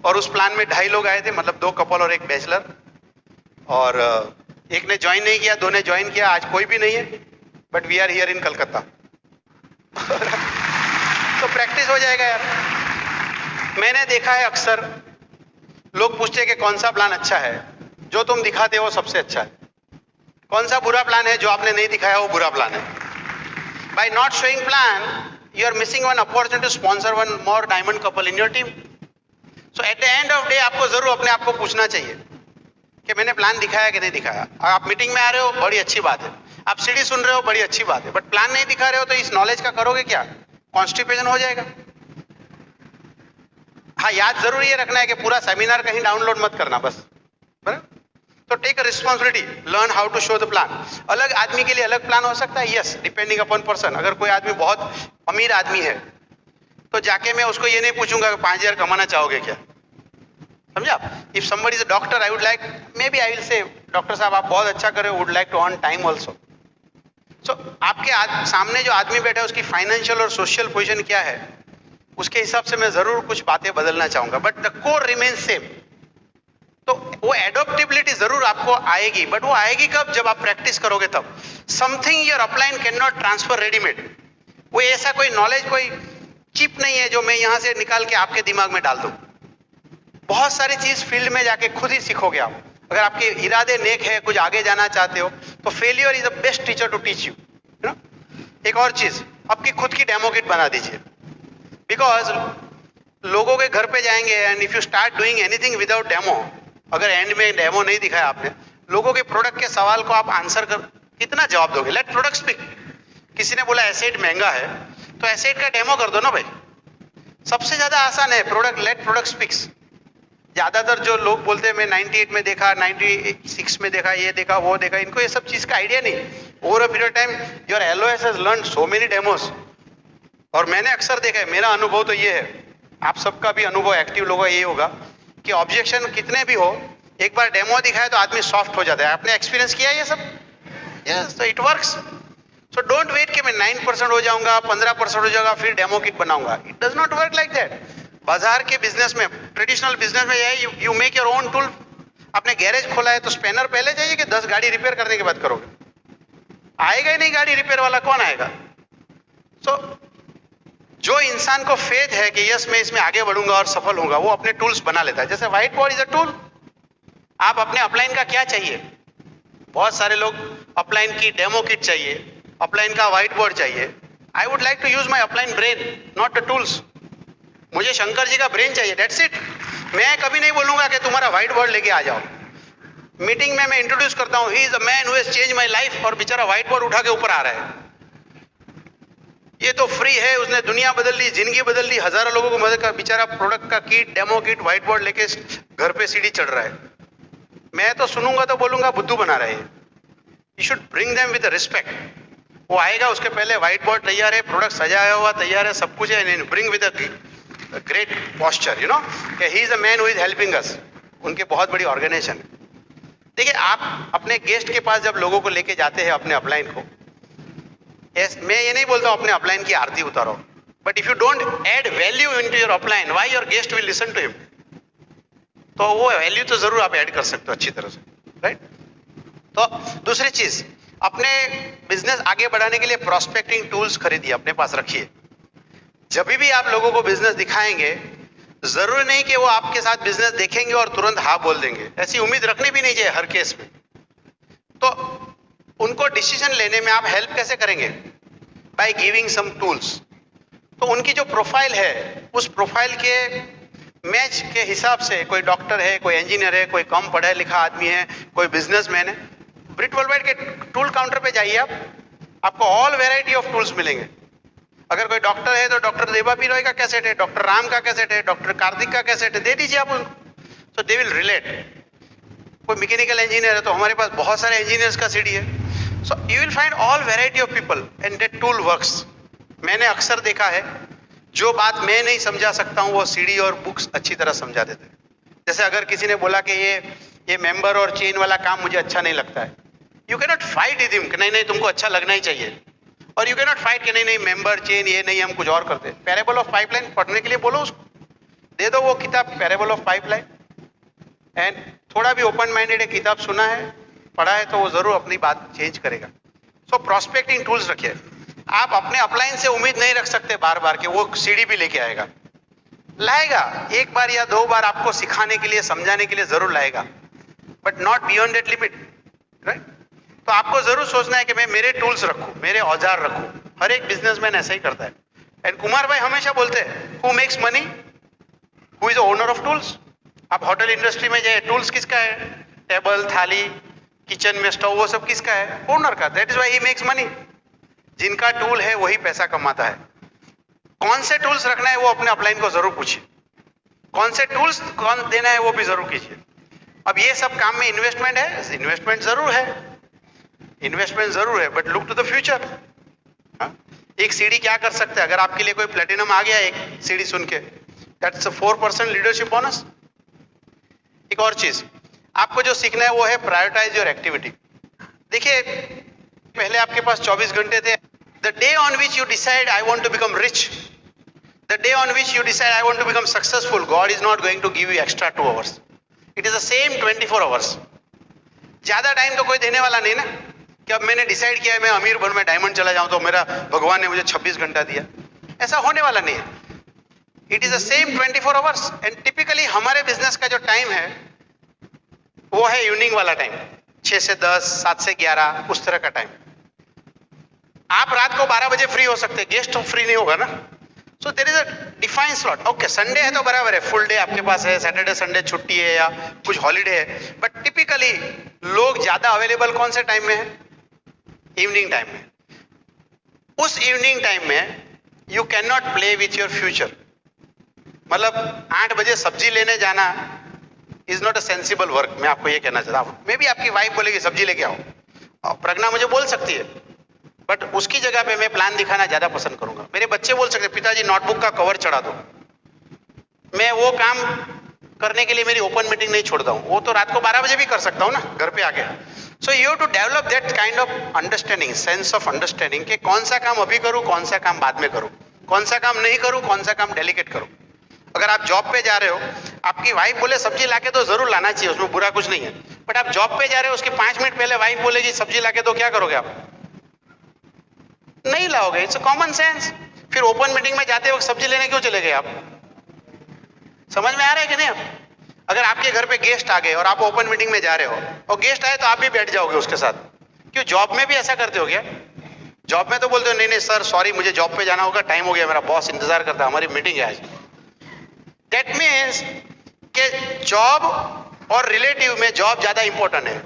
और उस प्लान में 2.5 लोग आए थे, मतलब 2 कपल और 1 बैचलर, और एक ने ज्वाइन नहीं किया, 2 ने ज्वाइन किया, आज कोई भी नहीं है, but we are here in Calcutta. तो प्रैक्टिस हो जाएगा यार। मैंने देखा है अक्सर लोग पूछते हैं कि कौन सा प्लान अच्छा है, जो तुम दिखाते हो सबसे अच्छा है। कौन सा बुरा प्लान है, जो आपने नहीं दिखाया वो बुरा प्लान है। By not showing plan you are missing one opportunity to sponsor one more diamond couple in your team. So at the end of day आपको जरूर अपने आप को पूछना चाहिए कि मैंने प्लान दिखाया कि नहीं दिखाया। आप मीटिंग में आ रहे हो, बड़ी अच्छी बात है, आप सीडी सुन रहे हो, बड़ी अच्छी बात है, बट प्लान नहीं दिखा रहे हो तो इस नॉलेज का करोगे क्या? कॉन्स्टिपेशन हो जाएगा। हाँ, याद जरूर ये रखना है कि पूरा सेमिनार कहीं डाउनलोड मत करना, बस बराबर। तो take a responsibility, learn how to show the plan. अलग आदमी के लिए अलग प्लान हो सकता है, यस, डिपेंडिंग अपॉन पर्सन। अगर कोई आदमी बहुत अमीर आदमी है तो जाके मैं उसको ये नहीं पूछूंगा कि 5000 कमाना चाहोगे क्या, समझा? If somebody is a doctor, I would like, may be I will say, doctor साहब आप बहुत अच्छा कर रहे हो, would like to earn time also. So आपके सामने जो आदमी बैठा है उसकी फाइनेंशियल और सोशल पोजिशन क्या है, उसके हिसाब से मैं जरूर कुछ बातें बदलना चाहूंगा, but the core remain same. तो वो एडोप्टेबिलिटी जरूर आपको आएगी, बट वो आएगी कब? जब आप प्रैक्टिस करोगे तब। Something your upline can not transfer readymade. वो ऐसा कोई नॉलेज, कोई चिप नहीं है जो मैं यहां से निकाल के आपके दिमाग में डाल दूं। बहुत सारी चीज फील्ड में जाके खुद ही सीखोगे आप। अगर आपके इरादे नेक है, कुछ आगे जाना चाहते हो, तो failure is the best teacher to teach you, ना। एक और चीज, आपकी खुद की डेमो किट बना दीजिए, बिकॉज लोगों के घर पे जाएंगे and if you start doing anything without demo, अगर एंड में डेमो नहीं दिखाया आपने, लोगों के प्रोडक्ट के सवाल को आप आंसर कर कितना जवाब दोगे? Let product speak. किसी ने बोला एसेट महंगा है, तो एसेट का डेमो कर दो ना भाई। सबसे ज्यादा आसान है प्रोडक्ट, लेट प्रोडक्ट स्पीक्स। ज्यादातर जो लोग बोलते हैं मैं 98 में देखा, 96 में देखा, ये देखा, वो देखा, इनको ये सब चीज का आइडिया नहीं। Over a period time your LOS has learned so many demos. और मैंने अक्सर देखा है, मेरा अनुभव तो ये है, आप सबका भी अनुभव एक्टिव लोगों का ये होगा कि ऑब्जेक्शन कितने भी हो, एक बार डेमो दिखाए तो आदमी सॉफ्ट हो जाता है। आपने एक्सपीरियंस किया है ये सब? यस, तो it works. So don't wait कि मैं 9% हो जाऊंगा, 15% हो जाऊंगा, फिर डेमो किट बनाऊंगा। It does not work like that. बाजार के बिजनेस में, ट्रेडिशनल बिजनेस में यही, you make your own tool. आपने गैरेज खोला है तो स्पेनर पहले चाहिए कि 10 गाड़ी रिपेयर करने के बाद करोगे? आएगा ही नहीं गाड़ी रिपेयर वाला, कौन आएगा? सो जो इंसान को फेथ है कि यस मैं इसमें आगे बढ़ूंगा और सफल होऊंगा, वो अपने टूल्स बना लेता है। जैसे white board is a tool. आप अपने अपलाइन का क्या चाहिए? बहुत सारे लोग अपलाइन की डेमो किट चाहिए, अपलाइन का व्हाइट बोर्ड चाहिए। I would like to use my upline brain, not the tools. मुझे शंकर जी का ब्रेन चाहिए, दैट्स इट। मैं कभी नहीं बोलूंगा कि तुम्हारा व्हाइट बोर्ड लेके आ जाओ। मीटिंग में मैं इंट्रोड्यूस करता हूं, he is a man who has change my life, और बेचारा व्हाइट बोर्ड उठा के ऊपर आ रहा है। ये तो फ्री है, उसने दुनिया बदल दी, जिंदगी बदल दी, हजारों लोगों को मदद कर, बेचारा प्रोडक्ट का kit, demo kit, white board लेके घर पे सीढ़ी चढ़ रहा है। मैं तो सुनूंगा तो बोलूंगा बुद्धू बना रहे हैं। You should bring them with respect. वो आएगा, उसके पहले व्हाइट बोर्ड तैयार है, प्रोडक्ट सजाया हुआ तैयार है, सब कुछ है, bring with a great posture, you know, he is a man who is helping us. उनके बहुत बड़ी ऑर्गेनाइजेशन है। देखिए, आप अपने गेस्ट के पास जब लोगों को लेके जाते हैं, अपने अपलाइन को, yes, मैं ये नहीं बोलता हूं अपने अपलाइन की आरती उतारो, but if you don't add value into your upline, why your guest will listen to him? तो वो वैल्यू तो जरूर आप ऐड कर सकते हो अच्छी तरह से, राइट? तो दूसरी चीज, अपने बिजनेस आगे बढ़ाने के लिए प्रोस्पेक्टिंग टूल्स खरीदिए, अपने पास रखिए। जब भी आप लोगों को बिजनेस दिखाएंगे, जरूरी नहीं कि वो आपके साथ बिजनेस देखेंगे और तुरंत हाँ बोल देंगे, ऐसी उम्मीद रखनी भी नहीं चाहिए हर केस में। तो उनको डिसीजन लेने में आप हेल्प कैसे करेंगे? By giving some tools. तो उनकी जो प्रोफाइल है, उस प्रोफाइल के मैच के हिसाब से, कोई डॉक्टर है, कोई इंजीनियर है, कोई कम पढ़ा लिखा आदमी है, कोई बिजनेसमैन है, ब्रिट वर्ल्डवाइड के टूल काउंटर पे जाइए आप, आपको ऑल वैरायटी ऑफ टूल्स मिलेंगे। अगर कोई डॉक्टर है तो डॉक्टर देवा पी रॉय का कैसेट है, डॉक्टर राम का कैसेट है, डॉक्टर कार्तिक का कैसेट है, दे दीजिए आप उनको, सो दे विल रिलेट। कोई मैकेनिकल इंजीनियर है तो हमारे पास बहुत सारे इंजीनियर्स का सीडी है। So you will find all variety of people and that tool works. मैंने अक्सर देखा है, जो बात मैं नहीं समझा सकता हूँ वो सीडी और बुक्स अच्छी तरह समझा देते हैं। जैसे अगर किसी ने बोला कि ये मेंबर और चेन वाला काम मुझे अच्छा नहीं लगता है, you can not fight with him कि नहीं नहीं तुमको अच्छा लगना ही चाहिए, और यू कैन नॉट फाइट कि नहीं नहीं मेंबर चेन ये नहीं, हम कुछ और करते हैं। पैरेबल ऑफ पाइपलाइन पढ़ने के लिए बोलो उसको, दे दो वो किताब पैरेबल ऑफ पाइपलाइन, एंड थोड़ा भी ओपन माइंडेड है, किताब सुना है, पढ़ा है, तो वो जरूर अपनी बात चेंज करेगा। सो प्रोस्पेक्टिंग टूल्स रखिए। आप अपने अपलाइन से उम्मीद नहीं रख सकते बार बार कि वो सीडी भी लेके आएगा। लाएगा, एक बार या दो बार आपको सिखाने के लिए, समझाने के लिए जरूर लाएगा, but not beyond that limit, right? तो आपको जरूर सोचना है कि मैं मेरे टूल्स रखूं, मेरे औजार रखूं। हर एक बिजनेसमैन ऐसा ही करता है। एंड कुमार भाई हमेशा बोलते हैं, who makes money, who is the owner of tools. आप होटल इंडस्ट्री में जाए, टूल्स किसका है? टेबल, थाली, किचन में स्टोव, वो सब किसका है? ओनर का। That is why he makes money. जिनका टूल है वही पैसा कमाता है। कौन से टूल्स रखना है वो अपने अपलाइन को जरूर पूछिए, कौन से टूल्स कौन देना है वो भी जरूर कीजिए। अब ये सब काम में इन्वेस्टमेंट है, इन्वेस्टमेंट जरूर है, इन्वेस्टमेंट जरूर है, but look to the future. एक सीडी क्या कर सकते हैं? अगर आपके लिए कोई प्लेटिनम आ गया एक सीडी सुन के, दैट्स 4% लीडरशिप बोनस। एक और चीज आपको जो सीखना है वो है प्रायोरिटाइज योर एक्टिविटी। देखिए, पहले आपके पास 24 घंटे थे। The day on which you decide I want to become rich, the day on which you decide I want to become successful, God is not going to give you extra 2 hours. It is the same 24 hours. ज्यादा time तो कोई देने वाला नहीं ना, कि अब मैंने डिसाइड किया है मैं अमीर बन, मैं डायमंड चला जाऊं तो मेरा भगवान ने मुझे 26 घंटा दिया, ऐसा होने वाला नहीं है। It is the same 24 hours. And typically हमारे बिजनेस का जो टाइम है वो है इवनिंग वाला टाइम, 6 से 10, 7 से 11, उस तरह का टाइम। आप रात को 12 बजे फ्री हो सकते, गेस्ट फ्री नहीं होगा ना। So there is a defined slot. Okay, Sunday है तो बराबर है, फुल डे आपके पास है, सैटरडे संडे छुट्टी है या कुछ हॉलीडे है, बट टिपिकली लोग ज्यादा अवेलेबल कौन से टाइम में है? इवनिंग टाइम में। उस इवनिंग टाइम में you can not play with your future. मतलब 8 बजे सब्जी लेने जाना is not a sensible work. मैं आपको ये कहना चाहता हूं। मे बी आपकी वाइफ बोलेगी सब्जी लेके आओ, और प्रज्ञा मुझे बोल सकती है, बट उसकी जगह पे मैं प्लान दिखाना ज्यादा पसंद करूंगा। मेरे बच्चे बोल सकते पिताजी नोटबुक का कवर चढ़ा दो, मैं वो काम करने के लिए मेरी ओपन मीटिंग नहीं छोड़ता हूं। वो तो रात को 12 बजे भी कर सकता हूं ना, घर पे आके। So you have to develop that kind of understanding, sense of understanding, कि कौन सा काम अभी करूं, कौन सा काम बाद में करूं, कौन सा काम नहीं करूं, कौन सा काम डेलीकेट करूं। अगर आप जॉब पे जा रहे हो, आपकी वाइफ बोले सब्जी लाके तो जरूर लाना चाहिए, उसमें बुरा कुछ नहीं है, बट आप जॉब पे जा रहे हो, उसके 5 मिनट पहले वाइफ बोलेगी सब्जी लाके तो क्या करोगे आप? नहीं लाओगे। It's common sense. फिर ओपन मीटिंग में जाते वक्त सब्जी लेने क्यों चले गए आप? समझ में आ रहा है कि नहीं? आप अगर आपके घर पे गेस्ट आ गए और आप ओपन मीटिंग में जा रहे हो और गेस्ट आए तो आप भी बैठ जाओगे उसके साथ, क्यों? जॉब में भी ऐसा करते हो क्या? जॉब में तो बोलते हो नहीं नहीं सर सॉरी मुझे जॉब पे जाना होगा, टाइम हो गया, मेरा बॉस इंतजार करता है, हमारी मीटिंग है आज। दैट मीन्स कि जॉब और रिलेटिव में जॉब ज्यादा इंपॉर्टेंट है।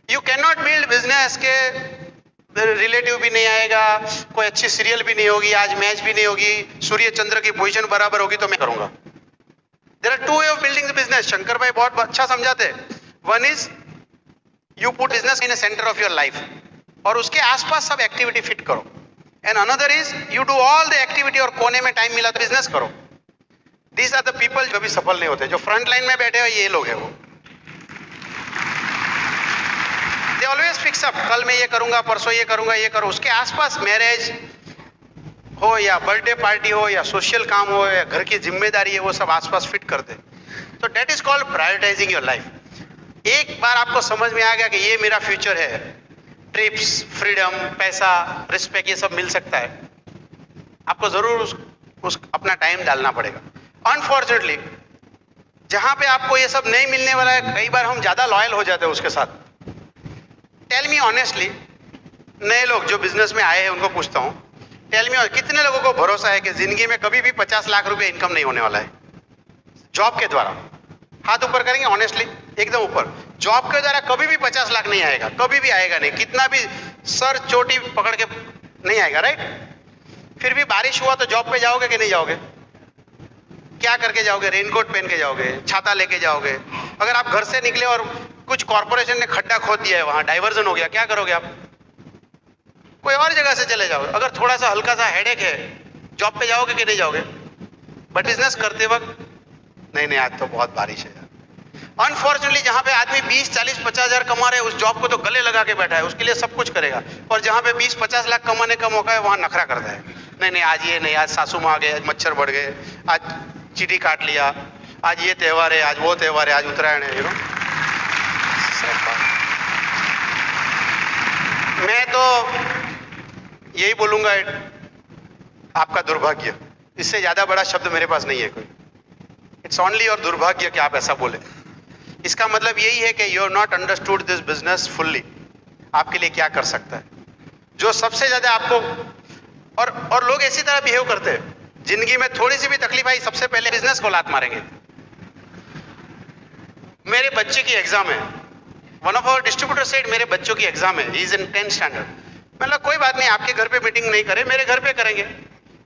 You can not build business के रिलेटिव भी नहीं आएगा, कोई अच्छी सीरियल भी नहीं होगी, आज मैच भी नहीं होगी, सूर्य चंद्र की पोजीशन बराबर होगी तो मैं करूंगा। There are two way of building the business. Shankar भाई बहुत अच्छा समझाते हैं। One is you put business in the centre of your life और उसके आसपास सब एक्टिविटी फिट करो। And another is you do all the activity और कोने में टाइम मिला तो बिजनेस करो। दीज आर द पीपल जो भी सफल नहीं होते, जो फ्रंट लाइन में बैठे हो ये लोग हैं वो। दे ऑलवेज फिक्स अप, कल मैं ये करूंगा, परसों ये करूंगा, ये करो। उसके आसपास मैरिज हो या बर्थडे पार्टी हो या सोशल काम हो या घर की जिम्मेदारी है, वो सब आसपास फिट कर दे। तो that is called prioritising your life. एक बार आपको समझ में आ गया कि ये मेरा फ्यूचर है, ट्रिप्स, फ्रीडम, पैसा, रिस्पेक्ट, ये सब मिल सकता है, आपको जरूर उस अपना टाइम डालना पड़ेगा। अनफॉर्चुनेटली जहां पे आपको ये सब नहीं मिलने वाला है, कई बार हम ज्यादा लॉयल हो जाते हैं उसके साथ। टेल मी ऑनेस्टली, नए लोग जो बिजनेस में आए हैं उनको पूछता हूं, टेल मी कितने लोगों को भरोसा है कि जिंदगी में कभी भी 50 लाख रुपए इनकम नहीं होने वाला है जॉब के द्वारा? हाथ ऊपर करेंगे ऑनेस्टली, एकदम ऊपर। जॉब के द्वारा कभी भी 50 लाख नहीं आएगा, कभी भी आएगा नहीं, कितना भी सर चोटी पकड़ के नहीं आएगा, राइट? फिर भी बारिश हुआ तो जॉब पे जाओगे कि नहीं जाओगे? क्या करके जाओगे? रेनकोट पहन के जाओगे, छाता लेके जाओगे। अगर आप घर से निकले और कुछ कॉर्पोरेशन ने खड्डा खोद दिया है, वहां डाइवर्जन हो गया, क्या करोगे आप? कोई और जगह से चले जाओगे। अगर थोड़ा सा हल्का सा हेडेक है, जॉब पे जाओगे कि नहीं जाओगे? बट बिजनेस करते वक्त नहीं, आज तो बहुत बारिश है। अनफॉर्चुनेटली जहां पे आदमी 20, 40, 50 हजार कमा रहे हैं, उस जॉब को तो गले लगा के बैठा है, उसके लिए सब कुछ करेगा। और जहां पे 20, 50 लाख कमाने का मौका है, वहां नखरा करता है। नहीं, आज ये नहीं, आज सासू माँ आ गए, आज मच्छर बढ़ गए, आज चीटी काट लिया, आज ये त्योहार है, आज वो त्योहार है, आज उत्तरायण है, मैं तो यही बोलूंगा, आपका दुर्भाग्य। इससे ज्यादा बड़ा शब्द मेरे पास नहीं है कोई। इट्स ओनली और दुर्भाग्य कि आप ऐसा बोले। इसका मतलब यही है कि you have not understood this business fully. आपके लिए क्या कर सकता है, जो सबसे ज्यादा आपको। और लोग इसी तरह बिहेव करते हैं। जिंदगी में थोड़ी सी भी तकलीफ आई, सबसे पहले बिजनेस को लात मारेंगे। मेरे बच्चे की एग्जाम है, one of our distributor said मेरे बच्चों की एग्जाम है, he is in 10th standard. मतलब कोई बात नहीं, आपके घर पे मीटिंग नहीं करे, मेरे घर पे करेंगे।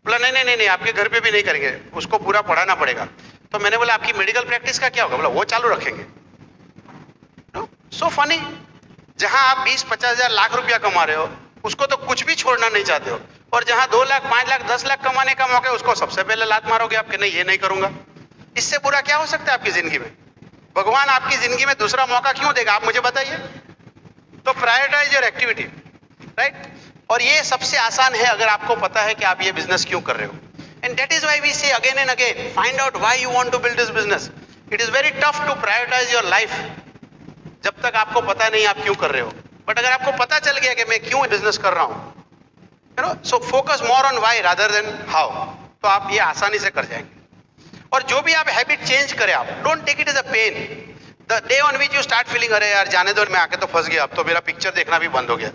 बोला नहीं, आपके घर पे भी नहीं करेंगे, उसको पूरा पढ़ाना पड़ेगा। तो मैंने बोला आपकी मेडिकल प्रैक्टिस का क्या होगा? बोला वो चालू रखेंगे। सो फनी, जहां आप 20, 50 हजार, लाख रुपया कमा रहे हो, उसको तो कुछ भी छोड़ना नहीं चाहते हो। और जहां 2 लाख, 5 लाख, 10 लाख कमाने का मौका है, उसको सबसे पहले लात मारोगे आपके, नहीं ये नहीं करूंगा। इससे बुरा क्या हो सकता है आपकी जिंदगी में? भगवान आपकी जिंदगी में दूसरा मौका क्यों देगा, आप मुझे बताइए। तो प्रायोरिटाइज योर एक्टिविटी, राइट? और ये सबसे आसान है अगर आपको पता है कि आप ये बिजनेस क्यों कर रहे हो। And that is why we say again and again, find out why you want to build this business. It is very tough to prioritise your life जब तक आपको पता नहीं आप क्यों कर रहे हो। बट अगर आपको पता चल गया कि मैं क्यों बिजनेस कर रहा हूं, you know, so focus more on why rather than how, तो आप ये आसानी से कर जाएंगे। और जो भी आप हैबिट चेंज करें, आप don't take it as a pain. The day on which you start feeling अरे यार जाने दो, मैं आके तो फंस गया, अब तो मेरा पिक्चर देखना भी बंद हो गया,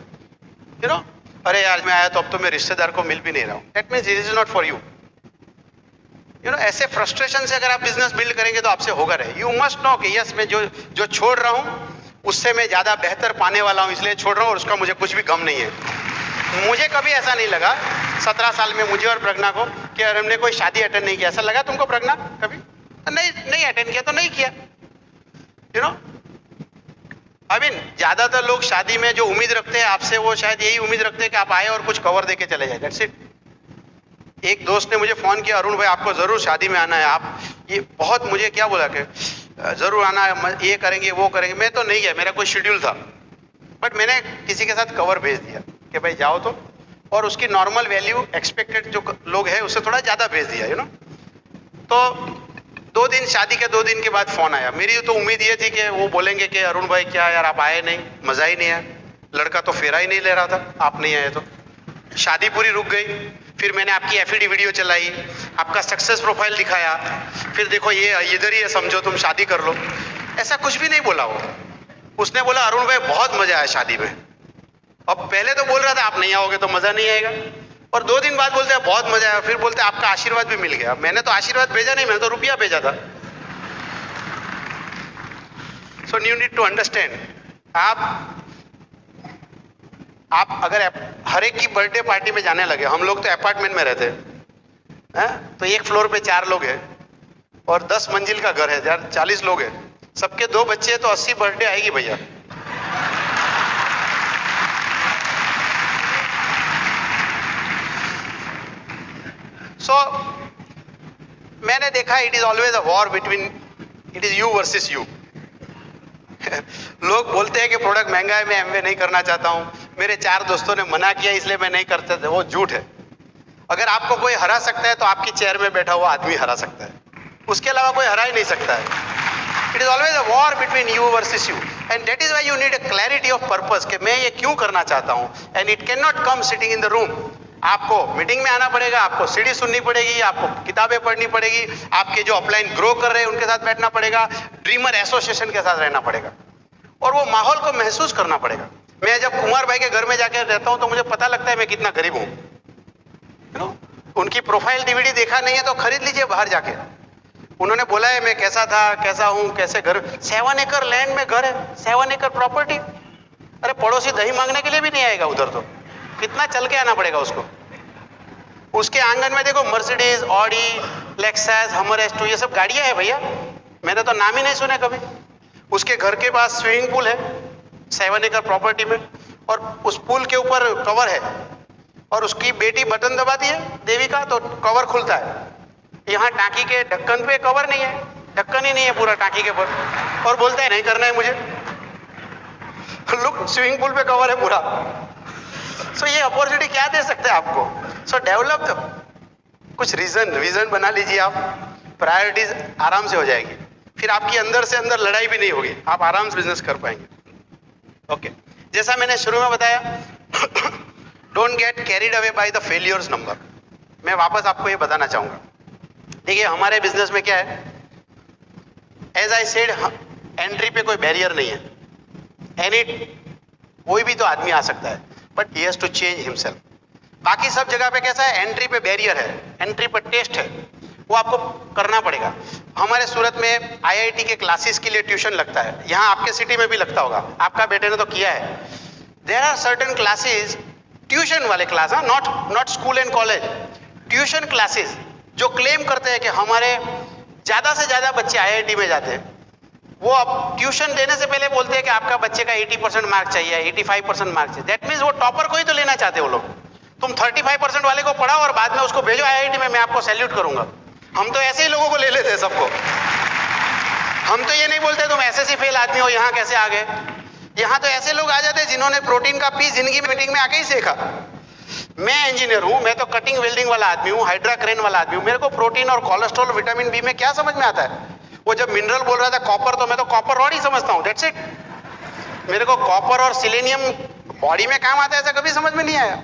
यू नो, अरे यार मैं आया तो अब तो मैं रिश्तेदार को मिल भी नहीं रहा हूं, that means it is not for you. You know, ऐसे फ्रस्ट्रेशन से अगर आप बिजनेस बिल्ड करेंगे तो आपसे होगा रहे। यू मस्ट नो कि यस, मैं जो छोड़ रहा हूं उससे मैं ज्यादा बेहतर पाने वाला हूं, इसलिए छोड़ रहा हूं और उसका मुझे कुछ भी गम नहीं है। मुझे कभी ऐसा नहीं लगा 17 साल में मुझे और प्रज्ञा को कि हमने कोई शादी अटेंड नहीं किया। ऐसा लगा तुमको प्रज्ञा कभी? नहीं अटेंड किया तो नहीं किया, यू नो। आई मीन ज्यादातर लोग शादी में जो उम्मीद रखते हैं आपसे, वो शायद यही उम्मीद रखते हैं कि आप आए और कुछ कवर देके चले जाए, दैट्स इट। एक दोस्त ने मुझे फोन किया, अरुण भाई आपको जरूर शादी में आना है, आप ये बहुत, मुझे क्या बोला कि जरूर आना है, ये करेंगे वो करेंगे। मैं तो नहीं गया, मेरा कोई शेड्यूल था, बट मैंने किसी के साथ कवर भेज दिया कि भाई जाओ तो, और उसकी नॉर्मल वैल्यू एक्सपेक्टेड जो लोग हैं उससे थोड़ा ज्यादा भेज दिया, यू नो। तो 2 दिन, शादी के 2 दिन के बाद फोन आया। मेरी तो उम्मीद ये थी कि वो बोलेंगे कि अरुण भाई क्या यार आप आए नहीं, मजा ही नहीं आया, लड़का तो फेरा ही नहीं ले रहा था, आप नहीं आए तो। शादी पूरी रुक गई। फिर मैंने आपकी एफईडी वीडियो चलाई, आपका सक्सेस प्रोफाइल दिखाया, फिर देखो ये इधर ही है, समझो तुम शादी कर लो। ऐसा कुछ भी नहीं बोला वो। उसने बोला अरुण भाई बहुत मजा आया शादी में। अब पहले तो बोल रहा था आप नहीं आओगे तो मजा नहीं आएगा, और 2 दिन बाद बोलते हैं बहुत मजा आया, फिर बोलते हैं आपका आशीर्वाद भी मिल गया। मैंने तो आशीर्वाद भेजा नहीं, मैंने तो रुपया भेजा था। So you need to understand, आप अगर हर एक की बर्थडे पार्टी में जाने लगे, हम लोग तो अपार्टमेंट में रहते हैं, तो एक फ्लोर पे 4 लोग हैं और 10 मंजिल का घर है यार, 40 लोग हैं, सबके 2 बच्चे हैं तो 80 बर्थडे आएगी भैया। सो मैंने देखा it is always a war between, it is you versus you. लोग बोलते हैं कि प्रोडक्ट महंगा है, मैं एमवे नहीं करना चाहता हूं, मेरे 4 दोस्तों ने मना किया इसलिए मैं नहीं करता था, वो झूठ है। अगर आपको कोई हरा सकता है तो आपकी चेयर में बैठा हुआ आदमी हरा सकता है, उसके अलावा कोई हरा ही नहीं सकता है। It is always a war between you versus you, and that is why you need a clarity of purpose कि मैं ये क्यों करना चाहता हूं, and it can not come sitting in the room. आपको मीटिंग में आना पड़ेगा, आपको सीडी सुननी पड़ेगी, आपको किताबें पढ़नी पड़ेगी, आपके जो अपलाइन ग्रो कर रहे हैं उनके साथ बैठना पड़ेगा, ड्रीमर एसोसिएशन के साथ रहना पड़ेगा और वो माहौल को महसूस करना पड़ेगा। मैं जब कुमार भाई के घर में जाकर रहता हूं तो मुझे पता लगता है मैं कितना गरीब हूं। उनकी प्रोफाइल डीवीडी देखा नहीं है तो खरीद लीजिए बाहर जाके। उन्होंने बोला है मैं कैसा था, कैसा हूं, कैसे घर, 7 एकड़ लैंड में घर है, 7 एकड़ प्रॉपर्टी। अरे पड़ोसी दही मांगने के लिए भी नहीं आएगा उधर, तो कितना चल के आना पड़ेगा उसको। उसके आंगन में देखो मर्सिडीज, ऑडी, लेक्सस, हमर S2 ये सब गाड़ियां है भैया, मैंने तो नाम ही नहीं सुने कभी। उसके घर के पास स्विमिंग पूल है 7 एकड़ प्रॉपर्टी में, और उस पूल के ऊपर कवर है, और उसकी बेटी बटन दबाती है देवी का तो कवर खुलता है। यहाँ टांकी के ढक्कन पे कवर नहीं है, ढक्कन ही नहीं है पूरा टांकी के ऊपर, और बोलता है नहीं करना है मुझे। लुक, स्विमिंग पूल पे कवर है पूरा। सो ये अपॉर्चुनिटी क्या दे सकते हैं आपको? सो डेवलप कुछ विजन बना लीजिए आप, प्रायोरिटीज आराम से हो जाएगी, फिर आपकी अंदर से अंदर लड़ाई भी नहीं होगी, आप आराम से बिजनेस कर पाएंगे। ओके, जैसा मैंने शुरू में बताया, don't get carried away by the failures number. मैं वापस आपको ये बताना चाहूंगा, देखिए हमारे बिजनेस में क्या है, एज आई सेड, एंट्री पे कोई बैरियर नहीं है, कोई भी तो आदमी आ सकता है, but he has to change himself. बाकी सब जगह पे कैसा है, एंट्री पे बैरियर है, एंट्री पे टेस्ट है, वो आपको करना पड़ेगा। हमारे सूरत में IIT के क्लासेस के लिए ट्यूशन लगता है, यहाँ आपके सिटी में भी लगता होगा, आपका बेटे ने तो किया है। There are certain classes, tuition वाले class, not school and college, tuition classes जो क्लेम करते हैं कि हमारे ज्यादा से ज्यादा बच्चे IIT में जाते हैं, वो अब ट्यूशन देने से पहले बोलते हैं कि आपका बच्चे का 80% मार्क चाहिए, 85% मार्क चाहिए। दैट मीन्स वो टॉपर को ही तो लेना चाहते हैं वो लोग। तुम 35% वाले को पढ़ाओ और बाद में उसको भेजो IIT में, मैं आपको सैल्यूट करूंगा। हम तो ऐसे ही लोगों को ले लेते हैं सबको। हम तो ये नहीं बोलते तुम SSC फेल आदमी हो, यहाँ कैसे आ गए। यहाँ तो ऐसे लोग आ जाते हैं जिन्होंने प्रोटीन का पीस जिंदगी में मीटिंग में आके ही सीखा। मैं इंजीनियर हूँ, मैं तो कटिंग वेल्डिंग वाला आदमी हूँ, हाइड्रा क्रेन वाला आदमी हूँ, मेरे को प्रोटीन और कोलेस्ट्रॉल, विटामिन बी में क्या समझ में आता है। वो जब मिनरल बोल रहा था कॉपर, तो मैं तो कॉपर रॉड ही समझता हूँ, दैट्स इट। मेरे को कॉपर और सिलेनियम बॉडी में काम आता है ऐसा कभी समझ में नहीं आया,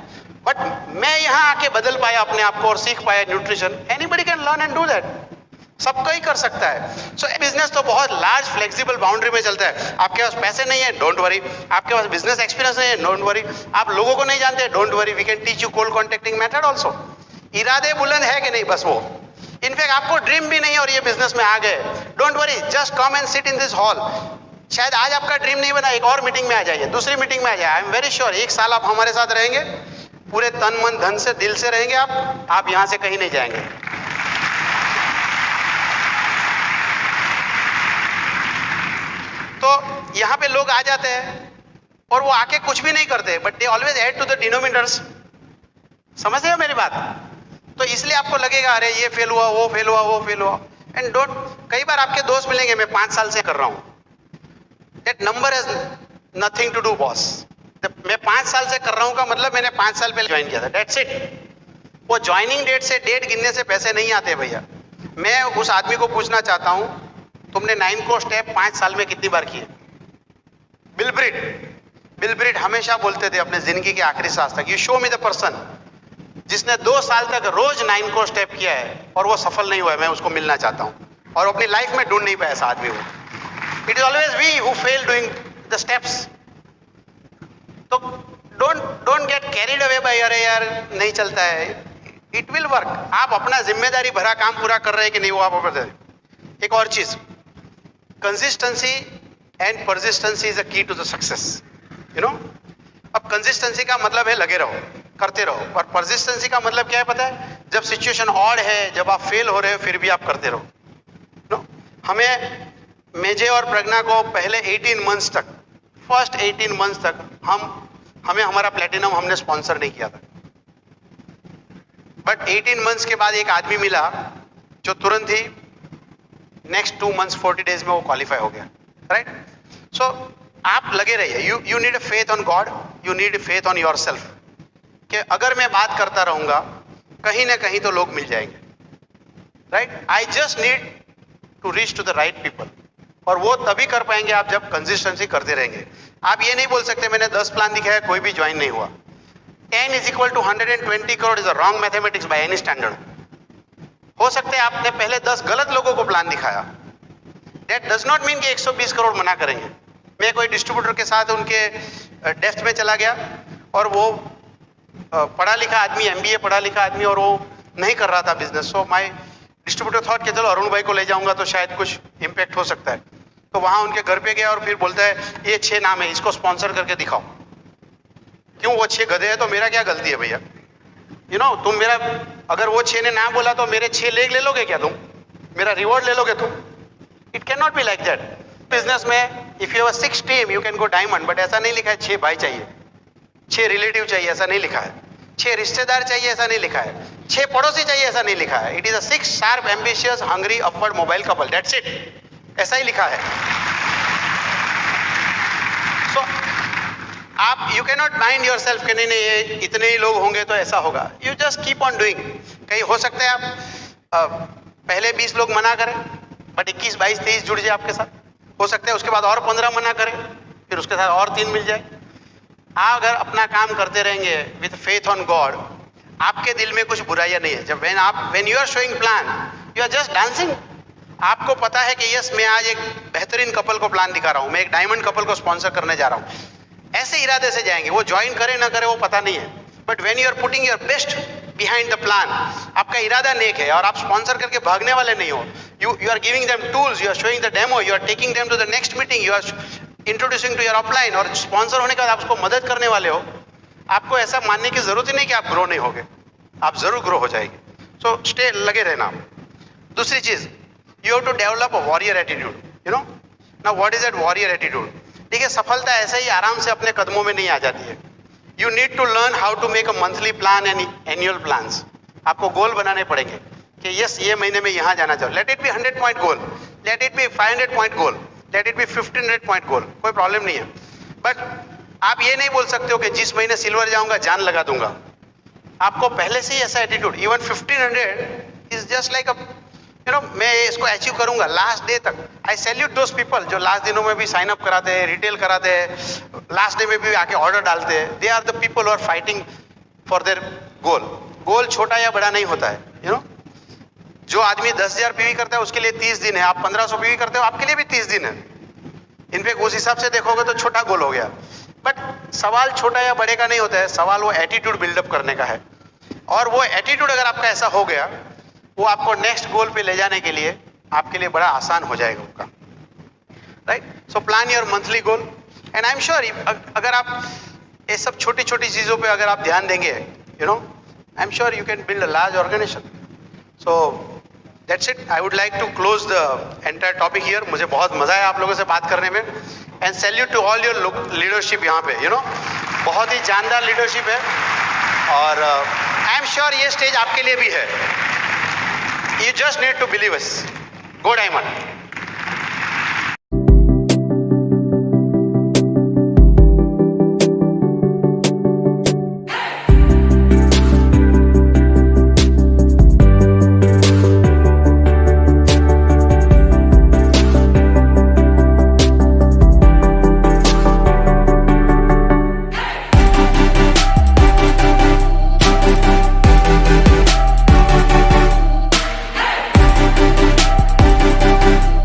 बट मैं यहाँ आके बदल पाया अपने आप को और सीख पाया nutrition. Anybody can learn and do that, सबको ही कर सकता है। सो बिजनेस तो बहुत लार्ज फ्लेक्सिबल बाउंड्री में चलता है। आपके पास पैसे नहीं है, डोंट वरी। आपके पास बिजनेस एक्सपीरियंस नहीं है, डोंट वरी। आप लोगों को नहीं जानते, don't worry, we can teach you cold contacting method also. इरादे बुलंद है कि नहीं, बस वो। इनफैक्ट आपको ड्रीम भी नहीं और ये बिजनेस में आ गए, don't worry, just come and sit in this hall. शायद आज आपका ड्रीम नहीं बना, एक और मीटिंग में आ जाइए, दूसरी मीटिंग में आ जाइए। आई एम वेरी श्योर 1 साल आप हमारे साथ रहेंगे, पूरे तन मन धन से, दिल से रहेंगे आप यहाँ से कहीं नहीं जाएंगे। तो यहाँ पे लोग आ जाते हैं और वो आके कुछ भी नहीं करते, but they always add to the denominators. समझ रहे हो मेरी बात? तो इसलिए आपको लगेगा अरे ये फेल हुआ, वो फेल हुआ, वो फेल हुआ, एंड डोंट। कई बार आपके दोस्त मिलेंगे, मैं 5 साल से कर रहा हूँ, that number has nothing to do boss. मैं 5 साल से कर रहा हूँ का मतलब मैंने 5 साल पहले ज्वाइन किया था, दैट्स इट। वो ज्वाइनिंग डेट से डेट गिनने से पैसे नहीं आते भैया। मैं उस आदमी को पूछना चाहता हूँ, तुमने 9 को स्टेप 5 साल में कितनी बार किए? बिल ब्रिट हमेशा बोलते थे अपने जिंदगी के आखिरी सांस तक, you show me the person जिसने 2 साल तक रोज 9 को स्टेप किया है और वो सफल नहीं हुआ है। मैं उसको मिलना चाहता हूँ और अपनी लाइफ में ढूंढ नहीं पाया ऐसा आदमी हो। It is always we who fail doing the steps. तो don't get carried away by अरे यार नहीं चलता है, इट विल वर्क। आप अपना जिम्मेदारी भरा काम पूरा कर रहे हैं कि नहीं, वो आप ऊपर। एक और चीज, consistency and persistence is a key to the success, you know. अब कंसिस्टेंसी का मतलब है लगे रहो, करते रहो, और परसिस्टेंसी का मतलब क्या है पता है? जब सिचुएशन ऑड है, जब आप फेल हो रहे हो, फिर भी आप करते रहो, नो। हमें, मेजे और प्रज्ञा को पहले 18 मंथ्स तक, फर्स्ट 18 मंथ्स तक हमें हमारा प्लेटिनम हमने स्पॉन्सर नहीं किया था, बट 18 मंथ्स के बाद एक आदमी मिला जो तुरंत ही नेक्स्ट 2 मंथ्स 40 डेज में वो क्वालिफाई हो गया, राइट? सो आप लगे रहिए, you need a faith on God, you need faith on your self, कि अगर मैं बात करता रहूंगा कहीं ना कहीं तो लोग मिल जाएंगे, right? I just need to reach to the right people, और वो तभी कर पाएंगे आप जब कंसिस्टेंसी करते रहेंगे। आप ये नहीं बोल सकते मैंने 10 प्लान दिखाया कोई भी ज्वाइन नहीं हुआ। 10 is equal to 120 crore is a wrong mathematics by any standard. हो सकता है आपने पहले 10 गलत लोगों को प्लान दिखाया, that does not mean कि 120 करोड़ मना करेंगे। मैं कोई डिस्ट्रीब्यूटर के साथ उनके डेस्क में चला गया और वो पढ़ा लिखा आदमी, MBA पढ़ा लिखा आदमी, और वो नहीं कर रहा था business. So my distributor thought कि चलो अरुण भाई को ले जाऊंगा तो शायद कुछ इम्पैक्ट हो सकता है। तो वहां उनके घर पे गया और फिर बोलता है ये 6 नाम है, इसको स्पॉन्सर करके दिखाओ। क्यों? वो 6 गधे हैं तो मेरा क्या गलती है भैया? यू नो, तुम मेरा, अगर वो 6 ने ना बोला तो मेरे 6 लेग ले लोगे क्या तुम? मेरा रिवॉर्ड ले लोगे तुम? It can not be like that. Business में if you have 6 team you can go diamond, but ऐसा नहीं लिखा है 6 भाई चाहिए, 6 रिलेटिव चाहिए, ऐसा नहीं लिखा है। 6 रिश्तेदार चाहिए, ऐसा नहीं लिखा है। 6 पड़ोसी चाहिए, ऐसा नहीं लिखा है। It is a 6 sharp ambitious hungry upward mobile couple, that's it, ऐसा ही लिखा है। सो आप, you can not bind your self कि नहीं नहीं ये इतने ही लोग होंगे तो ऐसा होगा। You just keep on doing. कहीं हो सकता है आप पहले 20 लोग मना करें, बट 21, 22, 23 जुड़ जाए आपके साथ। हो सकता है उसके बाद और 15 मना करें, फिर उसके साथ और 3 मिल जाए। आप अगर अपना काम करते रहेंगे विथ फेथ ऑन गॉड, आपके दिल में कुछ बुराइयां नहीं है। जब when you are showing plan, you are just dancing. आपको पता है कि यस, मैं आज एक बेहतरीन कपल को प्लान दिखा रहा हूं, मैं एक डायमंड कपल को स्पॉन्सर करने जा रहा हूं। ऐसे इरादे से जाएंगे, वो ज्वाइन करे ना करे वो पता नहीं है, but when you are putting your best behind the plan, आपका इरादा नेक है और आप स्पॉन्सर करके भागने वाले नहीं हो। You are giving them tools, you are showing the demo, you are taking them to the next meeting, you are introducing to your upline, और स्पॉन्सर होने के बाद आप उसको मदद करने वाले हो। आपको ऐसा मानने की जरूरत ही नहीं कि आप ग्रो नहीं होगे, आप जरूर ग्रो हो जाएंगे। सो स्टे, लगे रहना। दूसरी चीज, you have to develop a warrior attitude, you know. Now what is that warrior attitude? देखिए, सफलता ऐसे ही आराम से अपने कदमों में नहीं आ जाती है। You need to learn how to make a monthly plan and annual plans. आपको गोल बनाने पड़ेंगे कि यस, ये महीने में यहाँ जाना चाहिए। Let it be 100 point goal, let it be 500 point goal, let it be 1500 point goal, कोई प्रॉब्लम नहीं है। बट आप ये नहीं बोल सकते हो कि जिस महीने सिल्वर जाऊंगा जान लगा दूंगा। आपको पहले से ही ऐसा attitude, even 1500 is just like a, you know, मैं इसको अचीव करूंगा लास्ट डे तक। आई सैल्यूट दोस पीपल जो लास्ट दिनों में भी साइन अप कराते हैं, रिटेल कराते हैं, लास्ट डे में भी आके ऑर्डर डालते हैं। They are the people who are fighting for their goal. Goal छोटा या बड़ा नहीं होता है, यू नो। जो आदमी 10,000 पीवी करता है उसके लिए 30 दिन है, आप 1500 पीवी करते हो आपके लिए भी 30 दिन है। इनफैक्ट उस हिसाब से देखोगे तो छोटा गोल हो गया। बट सवाल छोटा या बड़े का नहीं होता है, सवाल वो एटीट्यूड बिल्डअप करने का है। और वो एटीट्यूड अगर आपका ऐसा हो गया, वो आपको नेक्स्ट गोल पे ले जाने के लिए आपके लिए बड़ा आसान हो जाएगा उसका, right? So plan your monthly goal and I am sure अगर आप ये सब छोटी छोटी चीजों पे अगर आप ध्यान देंगे, you know, I am sure you can build a large organisation. So that's it. I would like to close the entire topic here. मुझे बहुत मजा आया आप लोगों से बात करने में and salute to all your leadership यहाँ पे, यू नो, बहुत ही जानदार लीडरशिप है। और आई एम श्योर ये स्टेज आपके लिए भी है। You just need to believe us. Go Diamond.